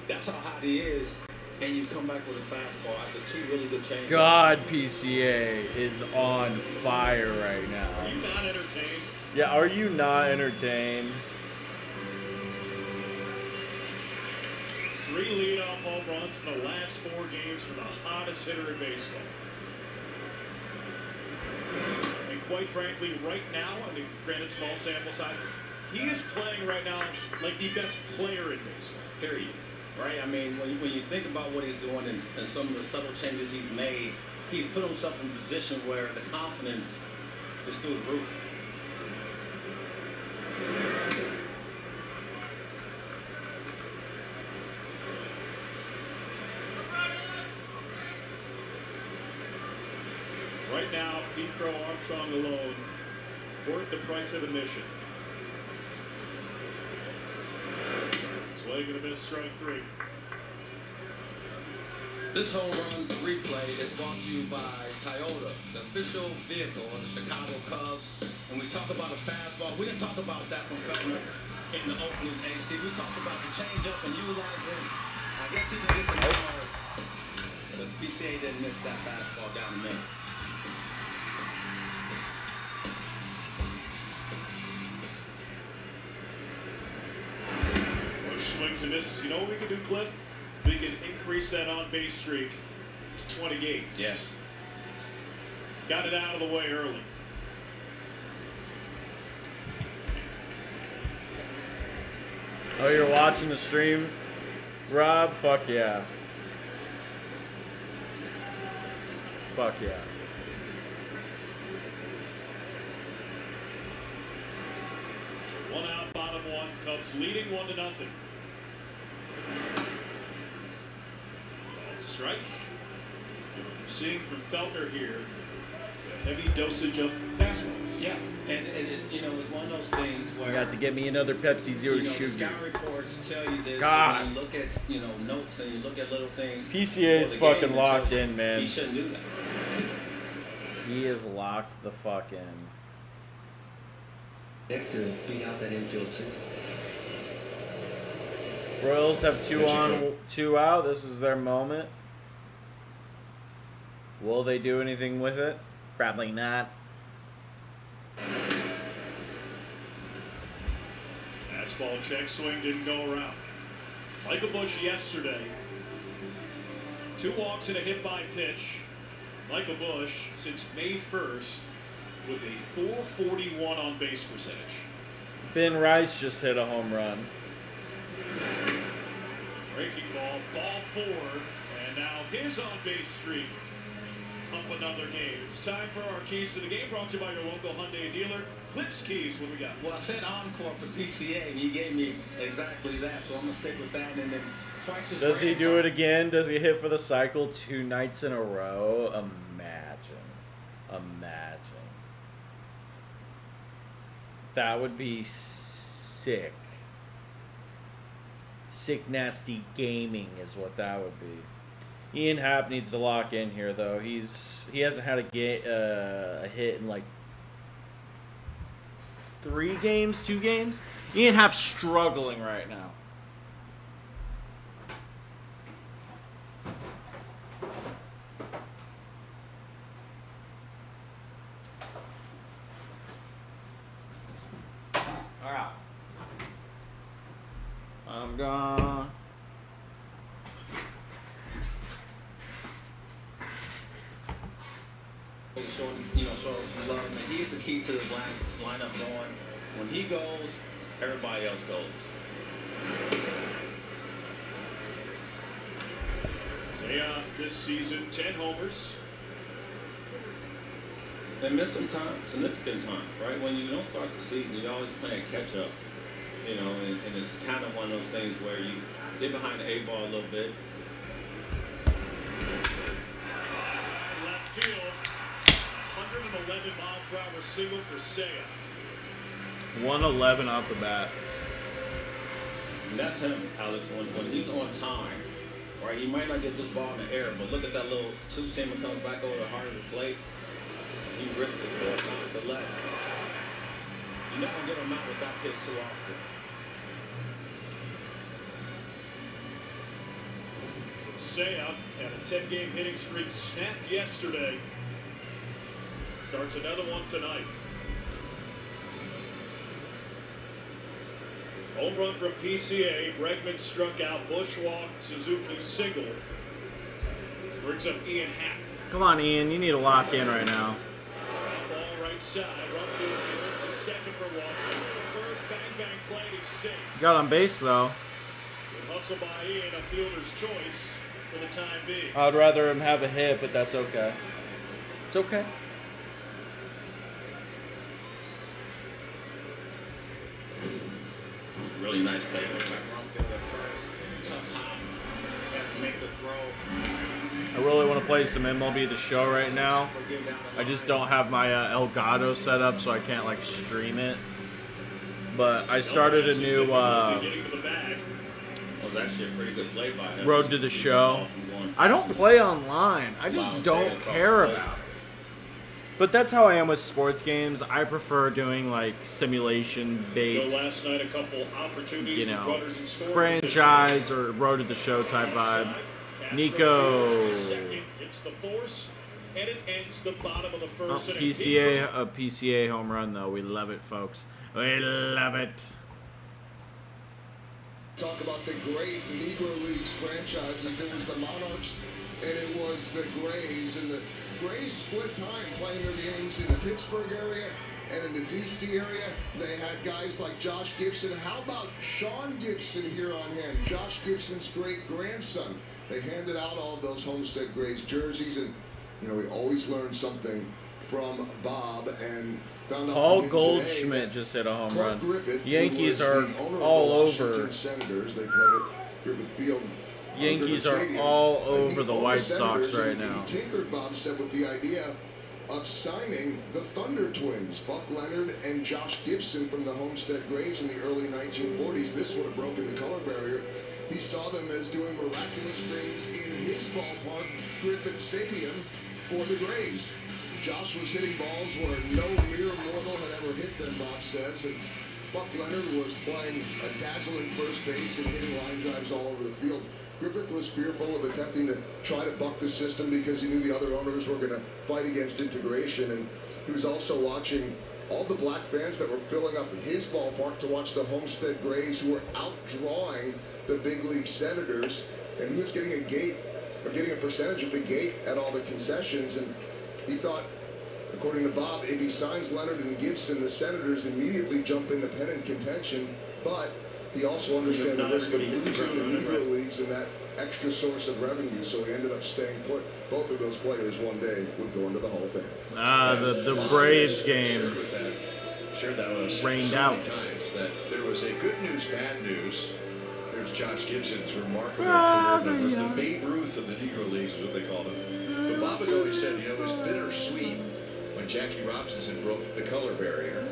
That's how hot he is. And you come back with a fastball after 2 really good changes. God, PCA is on fire right now. Are you not entertained? Yeah, are you not entertained? 3 leadoff home runs in the last 4 games for the hottest hitter in baseball. And quite frankly, right now, I mean, granted small sample size, he is playing right now like the best player in baseball. Period. Right? I mean, when you think about what he's doing and some of the subtle changes he's made, he's put himself in a position where the confidence is through the roof. Right now, Pete Crow Armstrong alone worth the price of admission. Swing and a miss, strike 3. This home run replay is brought to you by Toyota, the official vehicle of the Chicago Cubs. And we talk about a fastball. We didn't talk about that from Feltner in the opening AC. We talked about the changeup and utilizing. I guess he didn't get the ball because PCA didn't miss that fastball down the middle. Swings and misses. You know what we can do, Cliff? We can increase that on-base streak to 20 games. Yeah. Got it out of the way early. Oh, you're watching the stream, Rob? Fuck yeah. Fuck yeah. So 1 out, bottom 1. Cubs leading 1-0. Strike. What we're seeing from Feltner here is a heavy dosage of fastballs. Yeah, and it, you know, it's one of those things where You got to get me another Pepsi Zero you know, Sugar. the scout reports tell you this. God. When you look at notes and you look at little things. PCA is before the fucking game, locked in, man. He shouldn't do that. He is locked the fuck in. Nick to beat out that infield single. Royals have 2 on, 2 out. This is their moment. Will they do anything with it? Probably not. Fastball check swing didn't go around. Michael Busch yesterday. 2 walks and a hit by pitch. Michael Busch since May 1st with a .441 on base percentage. Ben Rice just hit a home run. Breaking ball, ball 4, and now his on-base streak up another game. It's time for our keys to the game, brought to you by your local Hyundai dealer. Cliff's Keys, what we got? Well, I said encore for PCA, and he gave me exactly that, so I'm gonna stick with that. And then twice as Does he rare do time. it again? Does he hit for the cycle 2 nights in a row? Imagine. That would be sick. Sick, nasty gaming is what that would be. Ian Happ needs to lock in here, though. He hasn't had a hit in like 3 games, 2 games. Ian Happ's struggling right now. All right. I'm gone. Show some love. And he is the key to the lineup going. When he goes, everybody else goes. Seiya this season, 10 homers. They missed some time, significant time, right? When you don't start the season, you're always playing catch up, and it's kind of one of those things where you get behind the 8 ball a little bit. Left field, 111 mile per hour single for Seiya. 111 off the bat. And that's him, Alex. When he's on time, right? He might not get this ball in the air, but look at that little 2-seamer comes back over the heart of the plate. He rips it 4 times to left. You're not gonna get him out with that pitch too often. Seiya had a 10-game hitting streak snapped yesterday. Starts another one tonight. Home run from PCA. Bregman struck out. Bushwalk. Suzuki single. Brings up Ian Happ. Come on, Ian. You need to lock in right now. Ball right side. Rumble goes to second for one. First bang bang play. He's safe. Got on base though. Good hustle by Ian. A fielder's choice for the time being. I'd rather him have a hit, but that's okay. It's okay. Really nice play. Wrong field at first. Tough hop. Has to make the throw. I really want to play some MLB The Show right now. I just don't have my Elgato set up, so I can't like stream it. But I started a new That was actually a pretty good play by him. Road to the Show. I don't play online. I just don't care about it. But that's how I am with sports games. I prefer doing like simulation-based, Last night, a couple opportunities you for know, runners in scoring franchise or Road to the Show type vibe. Nico. Second, it's the force, and it ends the bottom of the Oh, first inning. a PCA home run though. We love it, folks. We love it. Talk about the great Negro Leagues franchises. It was the Monarchs and it was the Grays. And the Grays split time playing their games in the Pittsburgh area and in the D.C. area. They had guys like Josh Gibson. How about Sean Gibson here on hand? Josh Gibson's great-grandson. They handed out all of those Homestead Grays jerseys. And, you know, we always learn something from Bob and found out Paul from him Goldschmidt today just hit a home Clark run. Griffith, who Yankees was are the owner of all the over. Washington Senators. They played at Griffith Field. Yankees Griffith are Stadium. all He over the owned White Sox Senators, right and now. He tinkered, Bob said, with the idea of signing the Thunder Twins, Buck Leonard and Josh Gibson from the Homestead Grays in the early 1940s. This would have broken the color barrier. He saw them as doing miraculous things in his ballpark, Griffith Stadium, for the Grays. Josh was hitting balls where no mere mortal had ever hit them, Bob says, and Buck Leonard was playing a dazzling first base and hitting line drives all over the field. Griffith was fearful of attempting to try to buck the system because he knew the other owners were going to fight against integration, and he was also watching all the black fans that were filling up his ballpark to watch the Homestead Grays, who were outdrawing the big league Senators, and he was getting a gate, or getting a percentage of the gate at all the concessions, and he thought, according to Bob, if he signs Leonard and Gibson, the Senators immediately jump into pennant contention, but he also understands the risk of losing the Negro Leagues and that extra source of revenue, so he ended up staying put. Both of those players one day would go into the Hall of Fame. The Braves game shared that with us rained so out. many times that there was a good news, bad news. There's Josh Gibson's remarkable career. It was the Babe Ruth of the Negro Leagues, is what they called him. But Bob had always said, you know, it was bittersweet when Jackie Robinson broke the color barrier.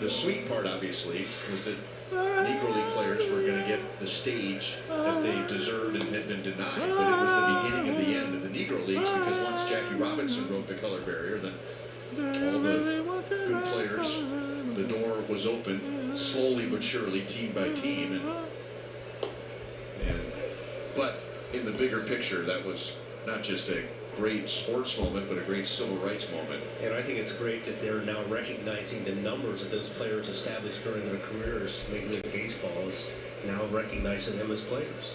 The sweet part, obviously, was that Negro League players were going to get the stage that they deserved and had been denied. But it was the beginning of the end of the Negro Leagues, because once Jackie Robinson broke the color barrier, then all the good players, the door was open slowly but surely, team by team. But in the bigger picture, that was not just a great sports moment, but a great civil rights moment. And I think it's great that they're now recognizing the numbers that those players established during their careers. Major League Baseball is now recognizing them as players.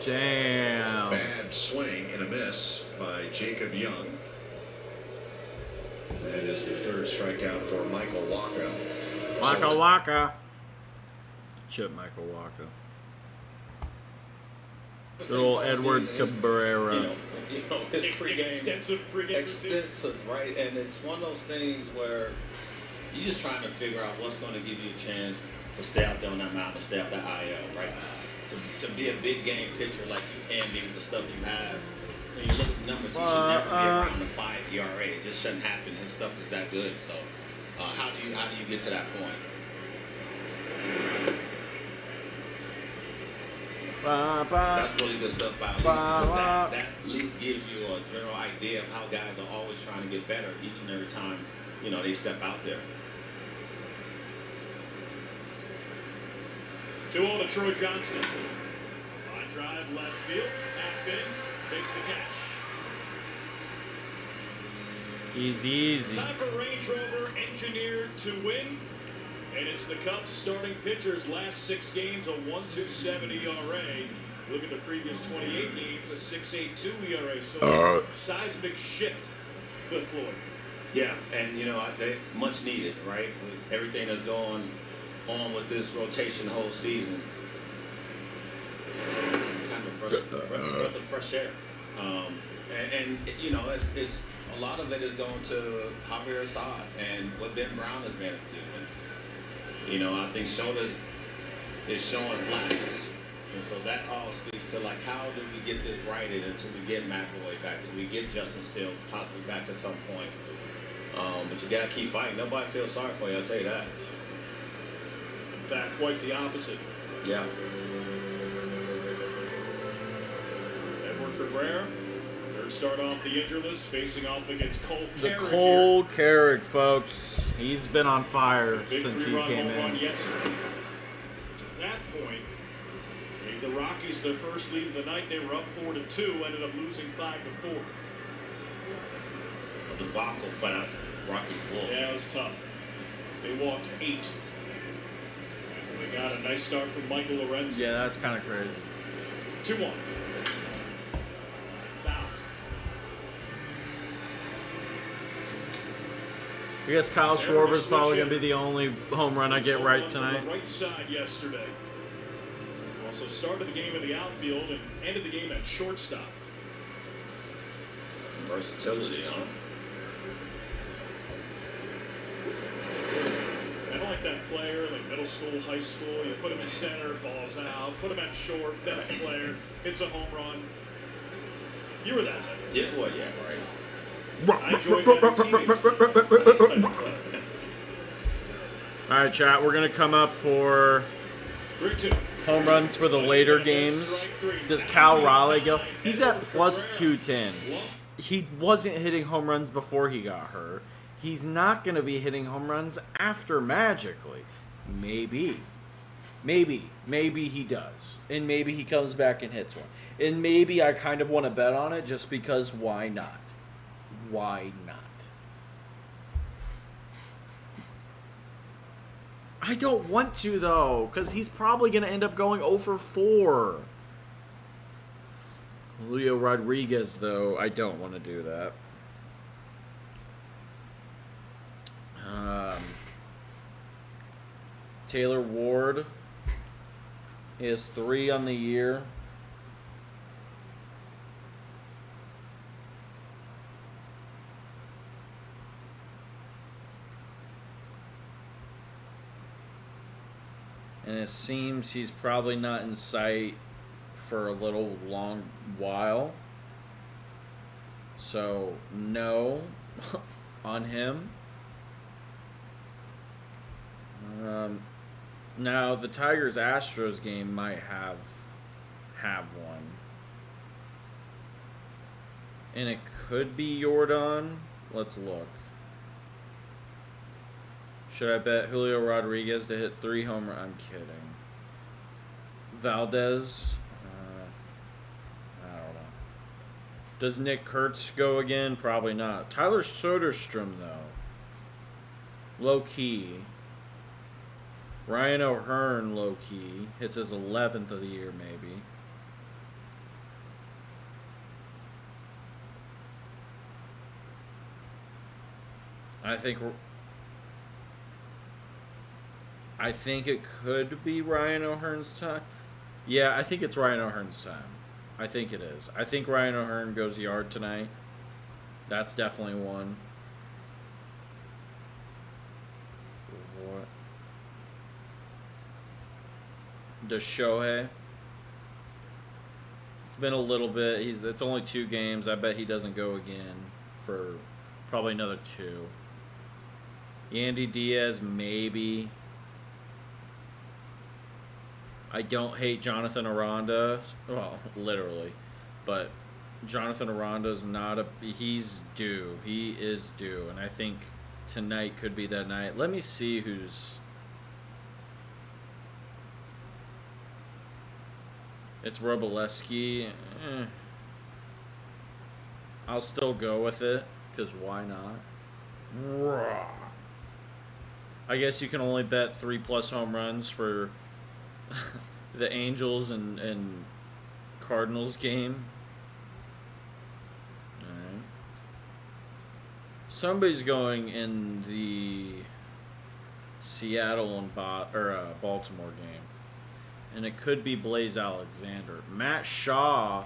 Jam. Bad swing and a miss by Jacob Young. That is the third strikeout for Michael Walker. Waka. Chip Michael Walker. Good old Edward Cabrera. His pregame, extensive pregame extensive, right? And it's one of those things where you're just trying to figure out what's going to give you a chance to stay out there on that mound, to stay out that IL, right? To be a big game pitcher like you can be with the stuff you have. When you look at the numbers, he should never be around the 5 ERA. It just shouldn't happen. His stuff is that good. So, how do you get to that point? That's really good stuff by At least, because that at least gives you a general idea of how guys are always trying to get better each and every time, you know, they step out there. 2-0 to Troy Johnston. Line drive left field. Hackman takes the catch. Easy. Time for Range Rover, engineered to win. And it's the Cubs starting pitchers last 6 games, a 1.27 ERA. Look at the previous 28 games, a 6.82 ERA. So seismic shift, Cliff Floyd. Yeah, and they much needed, right? With everything that's going on with this rotation the whole season. It's kind of a breath of fresh air. And it's a lot of it is going to Javier Assad and what Ben Brown has been able to do. And, I think Shoulders is showing flashes. And so that all speaks to, like, how do we get this righted until we get McAvoy back, until we get Justin Steele possibly back at some point. But you got to keep fighting. Nobody feels sorry for you, I'll tell you that. In fact, quite the opposite. Yeah. Edward Cabrera, third start off the injury list, facing off against Cole The Carrick Cole here. Carrick, folks. He's been on fire Big since he three-run came home run in. yesterday. At that point, gave the Rockies their first lead of the night. They were up 4-2, ended up losing 5-4. A debacle for that Rockies bull. Yeah, it was tough. They walked 8. After they got a nice start from Michael Lorenzo. Yeah, that's kind of crazy. 2-1. Foul. I guess Kyle Schwarber's probably going to be the only home run I get right tonight. On the right side yesterday. Also started the game in the outfield and ended the game at shortstop. Some versatility, huh? I don't like that player, like middle school, high school. You put him in center, balls out. Put him at short, best player, hits a home run. You were that type. Yeah, well, yeah, right. I enjoyed having teammates. All right, chat. We're going to come up for 3-2. home runs for the later games. Does Cal Raleigh go? He's at plus 210. He wasn't hitting home runs before he got hurt. He's not going to be hitting home runs after magically. Maybe he does. And maybe he comes back and hits one. And maybe I kind of want to bet on it just because why not? Why not? I don't want to, though, because he's probably going to end up going 0 for 4. Julio Rodriguez, though, I don't want to do that. Taylor Ward is 3 on the year. And it seems he's probably not in sight for a little long while. So, no on him. Now, the Tigers-Astros game might have one. And it could be Jordan. Let's look. Should I bet Julio Rodriguez to hit 3 home runs? I'm kidding. Valdez. I don't know. Does Nick Kurtz go again? Probably not. Tyler Soderstrom, though. Low key. Ryan O'Hearn, low key. Hits his 11th of the year, maybe. I think it could be Ryan O'Hearn's time. Yeah, I think it's Ryan O'Hearn's time. I think it is. I think Ryan O'Hearn goes yard tonight. That's definitely one. What? Does Shohei? It's been a little bit. It's only 2 games. I bet he doesn't go again for probably another 2. Yandy Diaz, maybe. I don't hate Jonathan Aranda. Well, literally. But Jonathan Aranda's not a... He's due. He is due. And I think tonight could be that night. Let me see who's... It's Robleski. I'll still go with it. Because why not? Rah. I guess you can only bet 3+ home runs for the Angels and Cardinals game. Alright. Somebody's going in the Seattle and Baltimore game. And it could be Blaze Alexander. Matt Shaw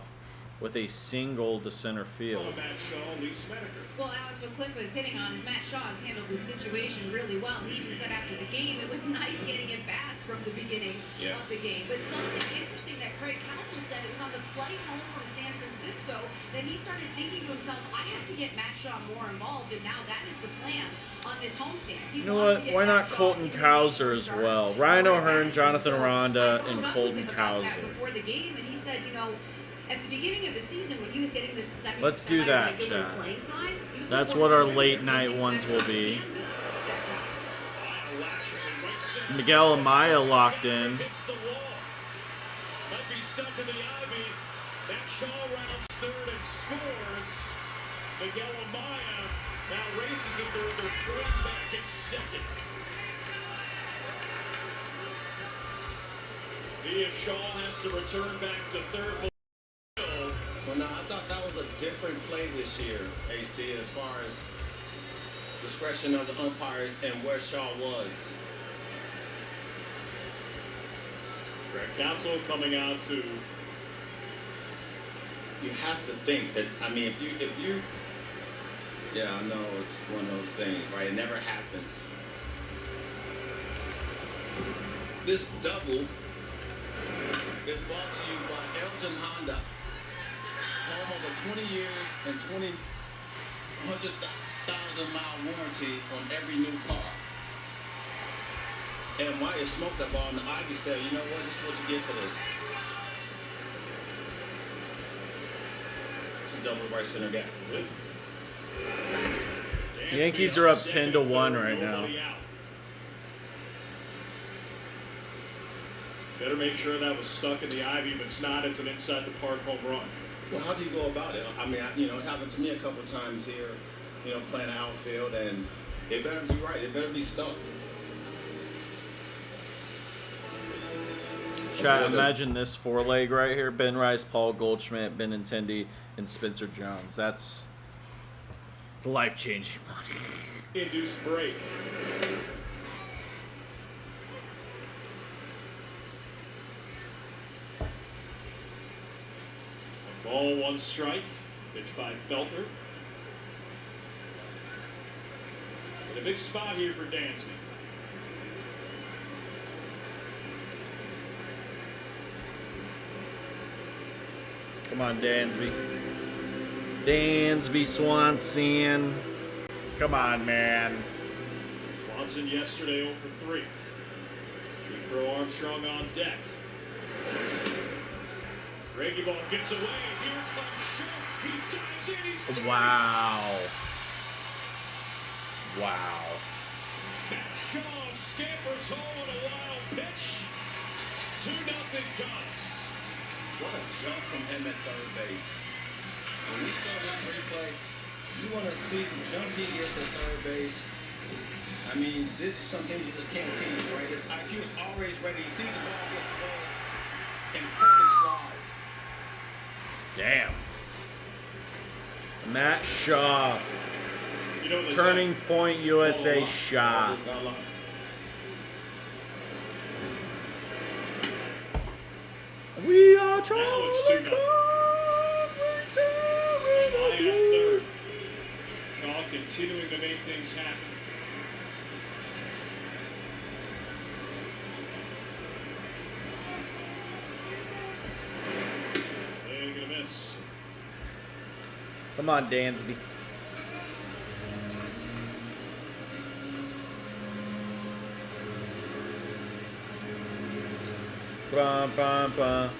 with a single to center field. Matt Shaw, Lee Smedeker. Well, Alex, what Cliff was hitting on is Matt Shaw has handled the situation really well. He even said after the game it was nice getting at bats from the beginning of the game. But something interesting that Craig Counsell said, it was on the flight home from San Francisco that he started thinking to himself, I have to get Matt Shaw more involved, and now that is the plan on this homestand. You know what? Why not Colton Cowser as well? Ryan O'Hearn, Jonathan Aranda, and Colton Cowser. Before the game, and he said, you know, at the beginning of the season when he was getting the second Let's do that, chat. That's what our late night ones will be. Miguel Amaya locked in. Might be stuck in the ivy. Matt Shaw rounds third and scores. Miguel Amaya now races at third. They're pulling back at second. See if Shaw has to return back to third. Well, no, I thought that was a different play this year, AC, as far as discretion of the umpires and where Shaw was. Craig Counsell coming out to. You have to think that, I mean, if you, yeah, I know it's one of those things, right? It never happens. This double is brought to you by Elgin Honda. Home of a 20 years and 100,000 mile warranty on every new car. And Maya smoked that ball, and the Ivy said, you know what, this is what you get for this. It's a double right center gap. The Yankees are up 10-1 right now. Better make sure that was stuck in the ivy. If it's not, it's an inside the park home run. Well, how do you go about it? I mean, it happened to me a couple of times here, playing outfield, and it better be right. It better be stuck. Chat, imagine this four-leg right here. Ben Rice, Paul Goldschmidt, Benintendi, and Spencer Jones. It's life-changing money. Induced break. Ball, one strike. Pitched by Feltner. And a big spot here for Dansby. Come on, Dansby. Dansby Swanson. Come on, man. Swanson yesterday 0 for 3. Pro Armstrong on deck. Reggie ball gets away. Here comes Shaw. He dives in. He's Wow. Wow. Matt Shaw scampers home on a wild pitch. 2-0 Cubs. What a jump from him at third base. When we saw this replay, you want to see the jump he gets at third base. I mean, this is something you just can't teach, right? His IQ is always ready. He sees the ball gets away in perfect slide. Damn. Matt Shaw. Turning Point USA shot. We are trying to third. Shaw continuing to make things happen. Swing and a miss. Come on, Dansby. Bum, bum, bum.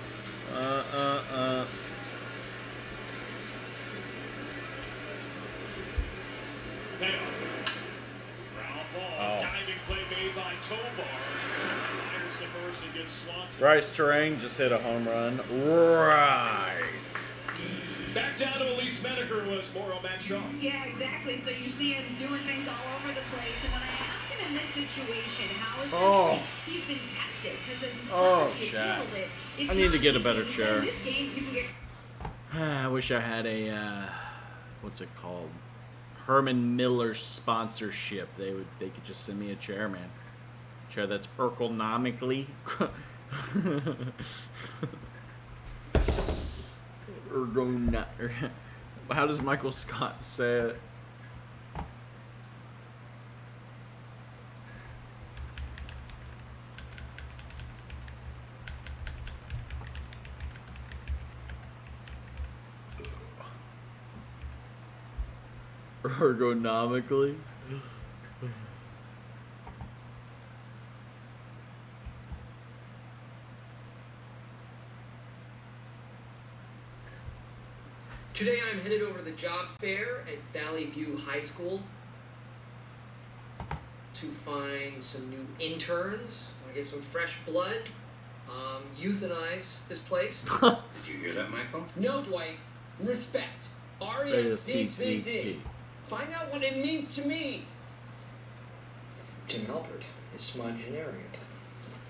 Payoff. Ground ball. Diving play made by Tovar. Fires to first and gets Swanson. Bryce Terang just hit a home run. Right. Back down to Elise Menaker was more on Matt Shaw. Yeah, exactly. So you see him doing things all over the place. And when I asked him in this situation, how essentially he's been tested, because as well as he's handled it, it's I need to not get a easy. better He said chair. in this game, you can get I wish I had a what's it called? Herman Miller sponsorship. They could just send me a chair, man. Chair that's ergonomically how does Michael Scott say it? Ergonomically? Today I'm headed over to the job fair at Valley View High School to find some new interns. I get some fresh blood, euthanize this place. Did you hear that, Michael? No, Dwight. Respect. R-E-S-P-C-T. Find out what it means to me. Tim Albert is smudge and arrogant.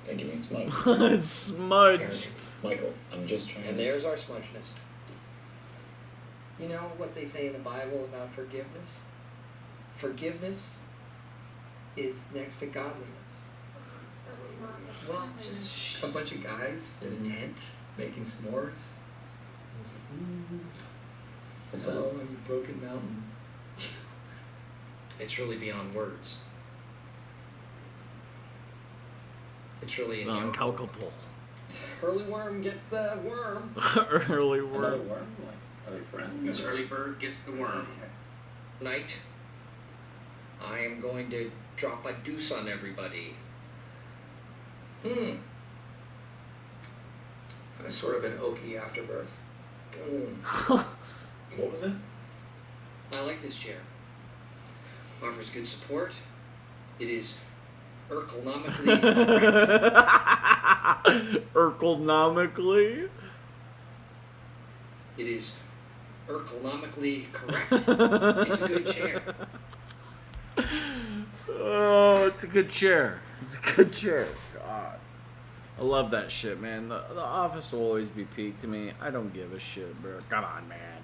I think you mean smudge. Smudge. Arrogant. Michael, I'm just trying. And there's our smudgeness. You know what they say in the Bible about forgiveness? Forgiveness is next to godliness. Well, just a bunch of guys in a tent making s'mores. It's all on Broken Mountain. It's really beyond words. It's really incalculable. Early worm gets the worm. Early worm. Another worm? Like, are they friends? This early bird gets the worm. Night, I am going to drop a deuce on everybody. That's sort of an oaky afterbirth. What was it? I like this chair. Offers good support. It is ergonomically correct. Ergonomically? It is ergonomically correct. It's a good chair. Oh, it's a good chair. It's a good chair. God. I love that shit, man. The Office will always be peak to me. I don't give a shit, bro. Come on, man.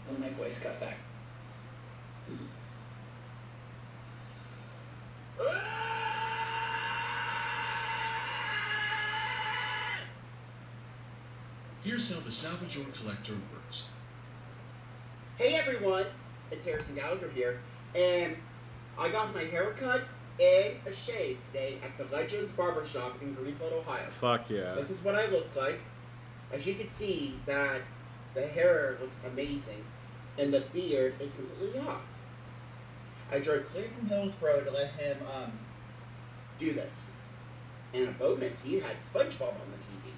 When my voice got back. Here's how the Salvage Ore Collector works. Hey everyone, it's Harrison Gallagher here, and I got my hair cut and a shave today at the Legends Barbershop in Greenfield, Ohio. Fuck yeah. This is what I look like. As you can see, that the hair looks amazing, and the beard is completely off. I drove clear from Hillsborough to let him do this. And a bonus, he had SpongeBob on the TV.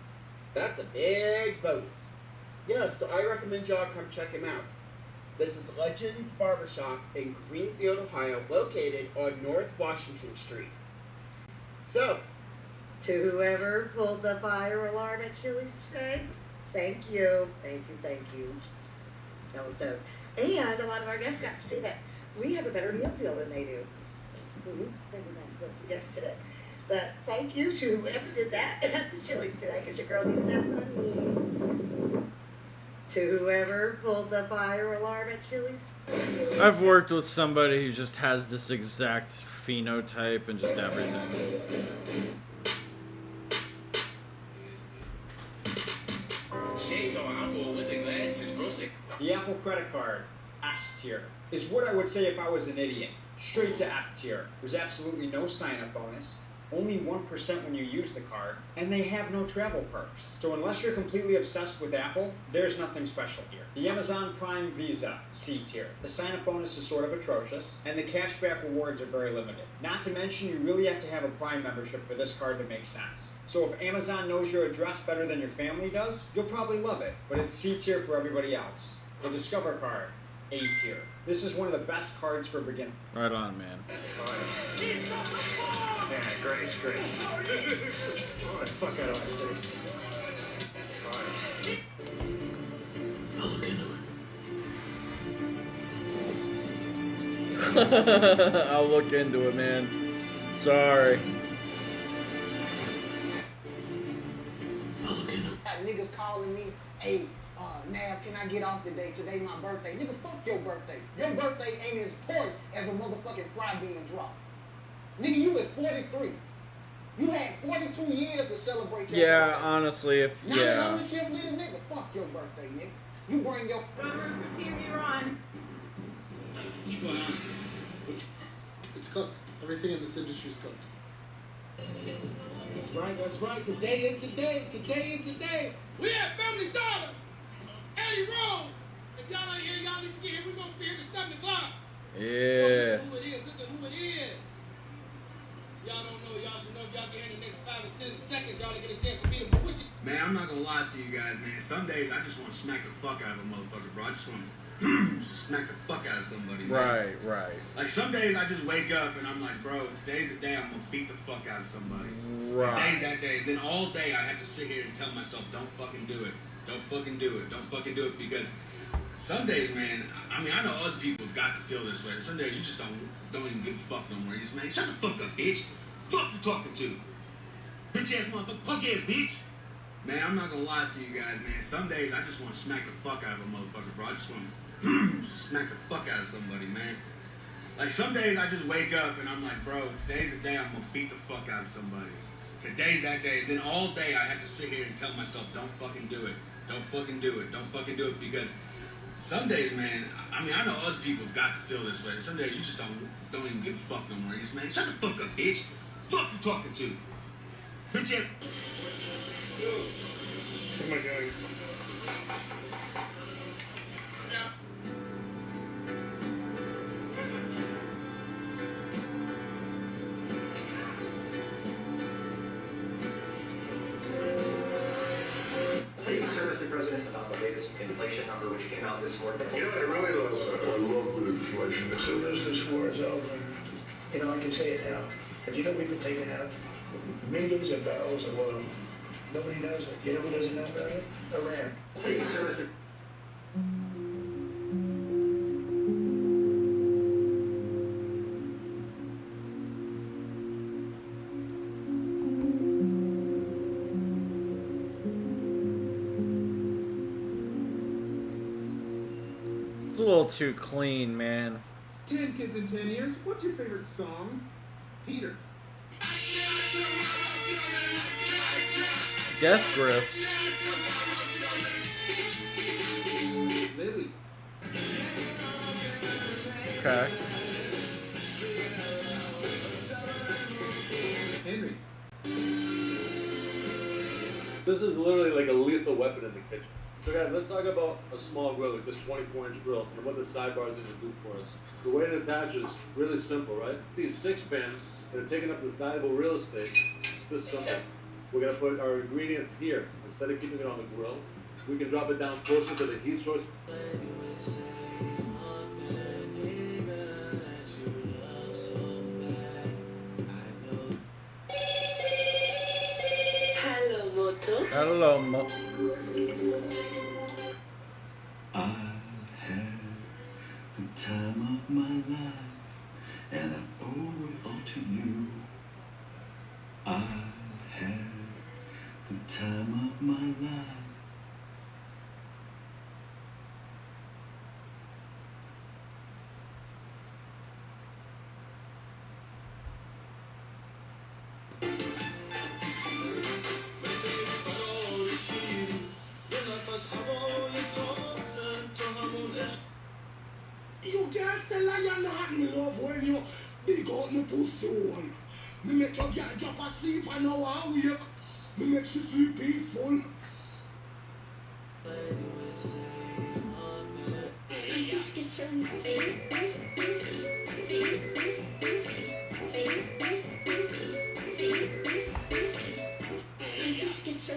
That's a big bonus. Yeah, so I recommend y'all come check him out. This is Legends Barbershop in Greenfield, Ohio, located on North Washington Street. So, to whoever pulled the fire alarm at Chili's today, thank you, thank you, thank you. That was dope. And a lot of our guests got to see that we have a better meal deal than they do. They're not supposed to guests today. But thank you to whoever did that at the Chili's today, because your girl didn't have money. To whoever pulled the fire alarm at Chili's. I've worked with somebody who just has this exact phenotype and just everything. Shades on Apple with the glasses, bro. The Apple credit card, S tier, is what I would say if I was an idiot. Straight to F tier. There's absolutely no sign-up bonus, only 1% when you use the card, and they have no travel perks. So unless you're completely obsessed with Apple, there's nothing special here. The Amazon Prime Visa, C tier. The sign-up bonus is sort of atrocious, and the cashback rewards are very limited. Not to mention, you really have to have a Prime membership for this card to make sense. So if Amazon knows your address better than your family does, you'll probably love it, but it's C tier for everybody else. The Discover card, A tier. This is one of the best cards for beginners. Right on, man. Man, Great. Oh, the fuck out of my face. I'll look into it. I'll look into it, man. Sorry. Niggas calling me, hey, Nav, can I get off today? Today my birthday. Nigga, fuck your birthday. Your birthday ain't as important as a motherfucking fly being dropped. Nigga, you is 43. You had 42 years to celebrate your Yeah, birthday. honestly, if Now that yeah. I'm the shift leader, nigga, fuck your birthday, nigga. You bring your TV on. What's going on? It's cooked. Everything in this industry is cooked. That's right. Today is the day. We at Family Dollar. Eddie Road. If y'all ain't here, y'all need to get here. We're going to be here at 7 o'clock. Yeah. Look at who it is. Y'all don't know. Y'all should know. If y'all get here in the next 5 or 10 seconds, y'all to get a chance to meet them. Man, I'm not gonna lie to you guys, man. Some days I just want to smack the fuck out of a motherfucker, bro. I just want to smack the fuck out of somebody, man. Right. Like some days I just wake up and I'm like, bro, today's the day I'm gonna beat the fuck out of somebody. Right. Today's that day. Then all day I have to sit here and tell myself, don't fucking do it. Don't fucking do it. Don't fucking do it. Because some days, man, I mean, I know other people have got to feel this way. Some days you just don't even give a fuck no more. You just, man, shut the fuck up, bitch. Fuck you talking to? Bitch ass motherfucker, punk ass bitch. Man, I'm not gonna lie to you guys, man. Some days I just want to smack the fuck out of a motherfucker, bro. I just want to smack the fuck out of somebody, man. Like some days I just wake up and I'm like, bro, today's the day I'm gonna beat the fuck out of somebody. Today's that day. Then all day I have to sit here and tell myself, don't fucking do it. Don't fucking do it. Don't fucking do it. Because some days, man, I mean, I know other people have got to feel this way. Some days you just don't even give a fuck no more. You just, man, shut the fuck up, bitch. Fuck you talking to? Bitch ass. Oh my God. How do you concern, Mr. President, about the latest inflation number which came out this morning? You know what I really love? I love the inflation. As soon as this war is over, You know, I can say it now. But you know we've been taking out millions of barrels of oil. Nobody knows it. You know who doesn't know about it? Iran. How do you concern, Mr. It's a little too clean, man. 10 kids in 10 years. What's your favorite song? Peter. Death grips. Lily. Okay. Henry. This is literally like a lethal weapon in the kitchen. So guys, let's talk about a small grill, like this 24-inch grill, and what the sidebar is going to do for us. The way it attaches is really simple, right? These 6 pins that are taking up this valuable real estate, it's this simple. We're going to put our ingredients here. Instead of keeping it on the grill, we can drop it down closer to the heat source. Hello, Moto. Hello, Mo. I had the time of my life, and I owe it all to you. I had the time of my life. You can't say lion heart me love when you big out me pussy hole. Me make your girl drop asleep and now I wake. Me make she sleep peaceful. I just get so I just get so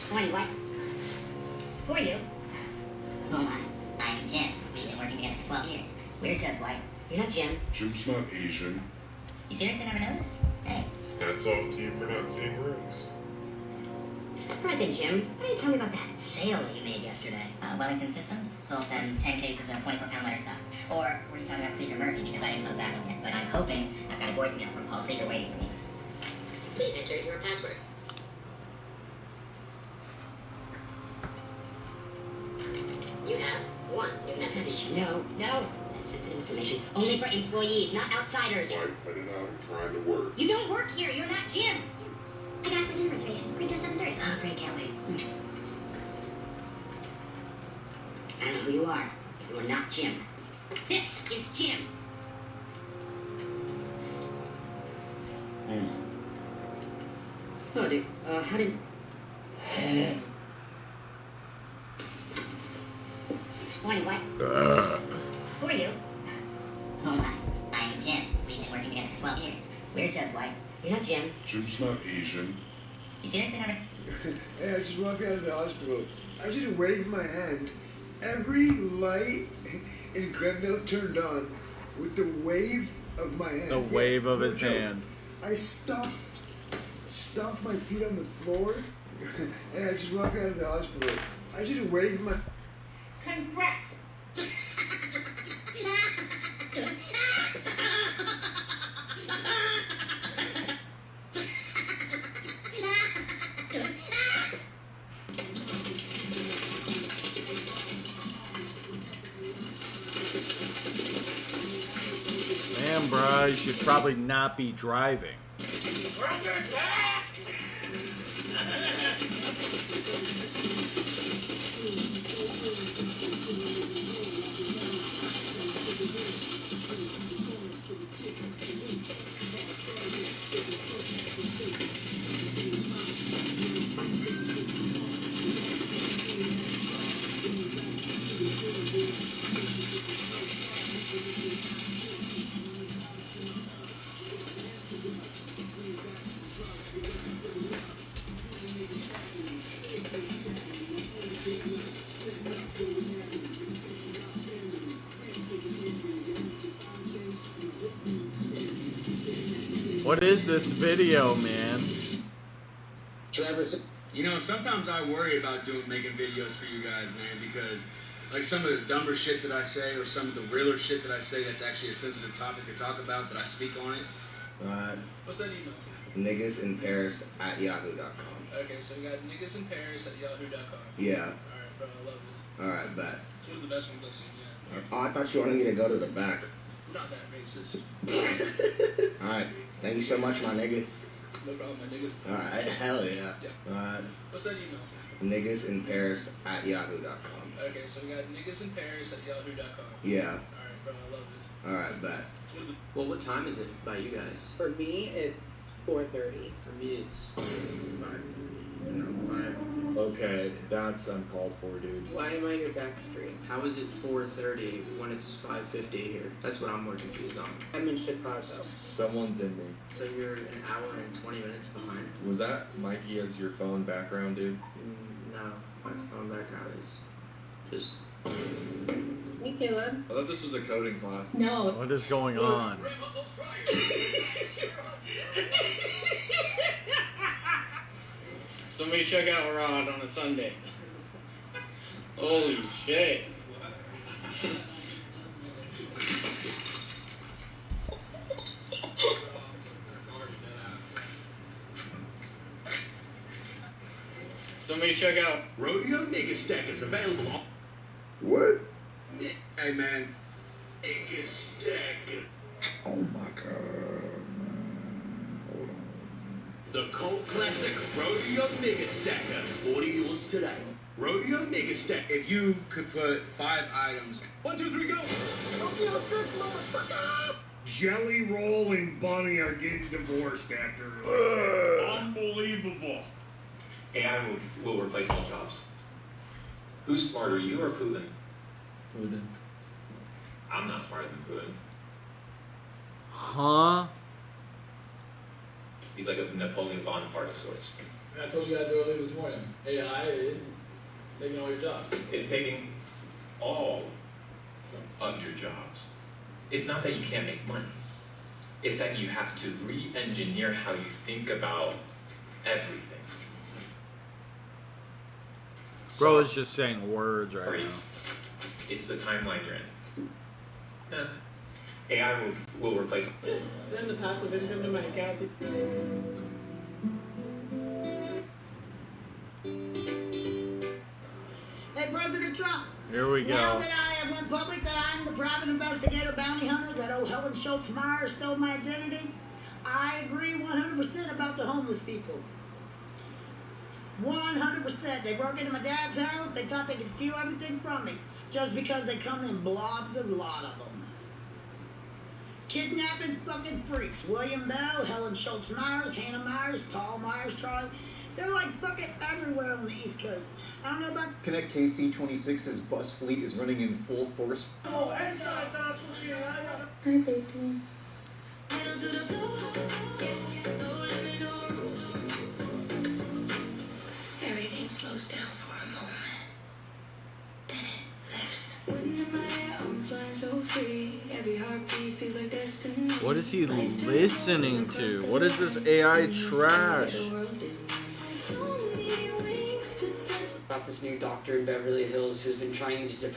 20 what? Who are you? Who am I? I'm Jim. We've been working together for 12 years. We're Joe Dwight. You're not Jim. Jim's not Asian. You seriously never noticed? Hey. Hats off to you for not seeing rings. Right then, Jim. Why don't you tell me about that sale that you made yesterday? Wellington Systems sold them 10 cases of 24-pound letter stock. Or were you talking about Krieger Murphy? Because I didn't close that one yet. But I'm hoping I've got a voicemail from Paul Krieger waiting for me. Please enter your password. You have one new message. No. That's sensitive information. Only for employees, not outsiders. I put it out and trying to work. You don't work here. You're not Jim. I got a dinner reservation. We're going to 7:30. Oh, great. Can't wait. I know who you are. You are not Jim. This is Jim. Oh, dude. How did... Morning, what? Who are you? Who am I? I am Jim. We've been working together for 12 years. Weird joke, Dwight. You're not Jim. Jim's not Asian. You seriously never... Hey, I just walked out of the hospital. I just waved my hand. Every light in Glenville turned on with the wave of my hand. The wave of his joke. hand. I stomped my feet on the floor. Hey, I just walked out of the hospital. I just waved my... Congrats! Man, bruh, you should probably not be driving. We're under attack! What is this video, man? Travis, you know, sometimes I worry about making videos for you guys, man, because like some of the dumber shit that I say or some of the realer shit that I say that's actually a sensitive topic to talk about, that I speak on it. What's that email? niggasinparis@yahoo.com. Okay, so we got niggasinparis@yahoo.com. Yeah. Alright, bro, I love this. Alright, bet. It's one of the best ones I've seen yet. Oh, I thought you wanted me to go to the back. Not that racist. Alright, thank you so much, my nigga. No problem, my nigga. Alright, hell yeah. Alright. What's that email? niggasinparis@yahoo.com. Okay, so we got niggasinparis@yahoo.com. Yeah. Alright, bro, I love this. Alright, bet. Well, what time is it by you guys? For me, it's 4:30. For me, it's 5. Okay, that's uncalled for, dude. Why am I your back street? How is it 4:30 when it's 5:50 here? That's what I'm more confused on. I'm in Chicago. Someone's in me. So you're an hour and 20 minutes behind? Was that Mikey as your phone background, dude? No, my phone background is just... Hey, Caleb. I thought this was a coding class. No. What is going on? Somebody check out Rod on a Sunday. Holy shit. Somebody check out Rodeo Mega Stack is available on. What? Hey man, Mega Stack. Oh my god. The cult classic Rodeo Mega Stacker. Order yours today. Rodeo Mega Stack. If you could put 5 items. 1, 2, 3, go. Tokyo Drift, motherfucker. Jelly Roll and Bunny are getting divorced after. Unbelievable. AI will replace all jobs. Who's smarter, you or Putin? Putin. I'm not smarter than Putin. Huh? He's like a Napoleon Bonaparte of sorts. I told you guys earlier this morning, AI is taking all your jobs. It's taking all of your jobs. It's not that you can't make money. It's that you have to re-engineer how you think about everything. Bro is just saying words right now. It's the timeline you're in. AI will replace. Just send the passive income to my account. Hey, President Trump. Here we go. Now that I have went public that I'm the private investigator bounty hunter, that old Helen Schultz Meyer stole my identity, I agree 100% about the homeless people. 100%. They broke into my dad's house. They thought they could steal everything from me just because they come in blobs, a lot of them. Kidnapping fucking freaks. William Bell, Helen Schultz Myers, Hannah Myers, Paul Myers, Charlie. They're like fucking everywhere on the East Coast. I don't know about. Connect KC-26's bus fleet is running in full force. Oh, hi, baby. Everything slows down for a moment. Then it lifts. In my head, I'm flying so free. Every heartbeat feels like destiny. What is he listening to? What is this AI trash? About this new doctor in Beverly Hills who's been trying these different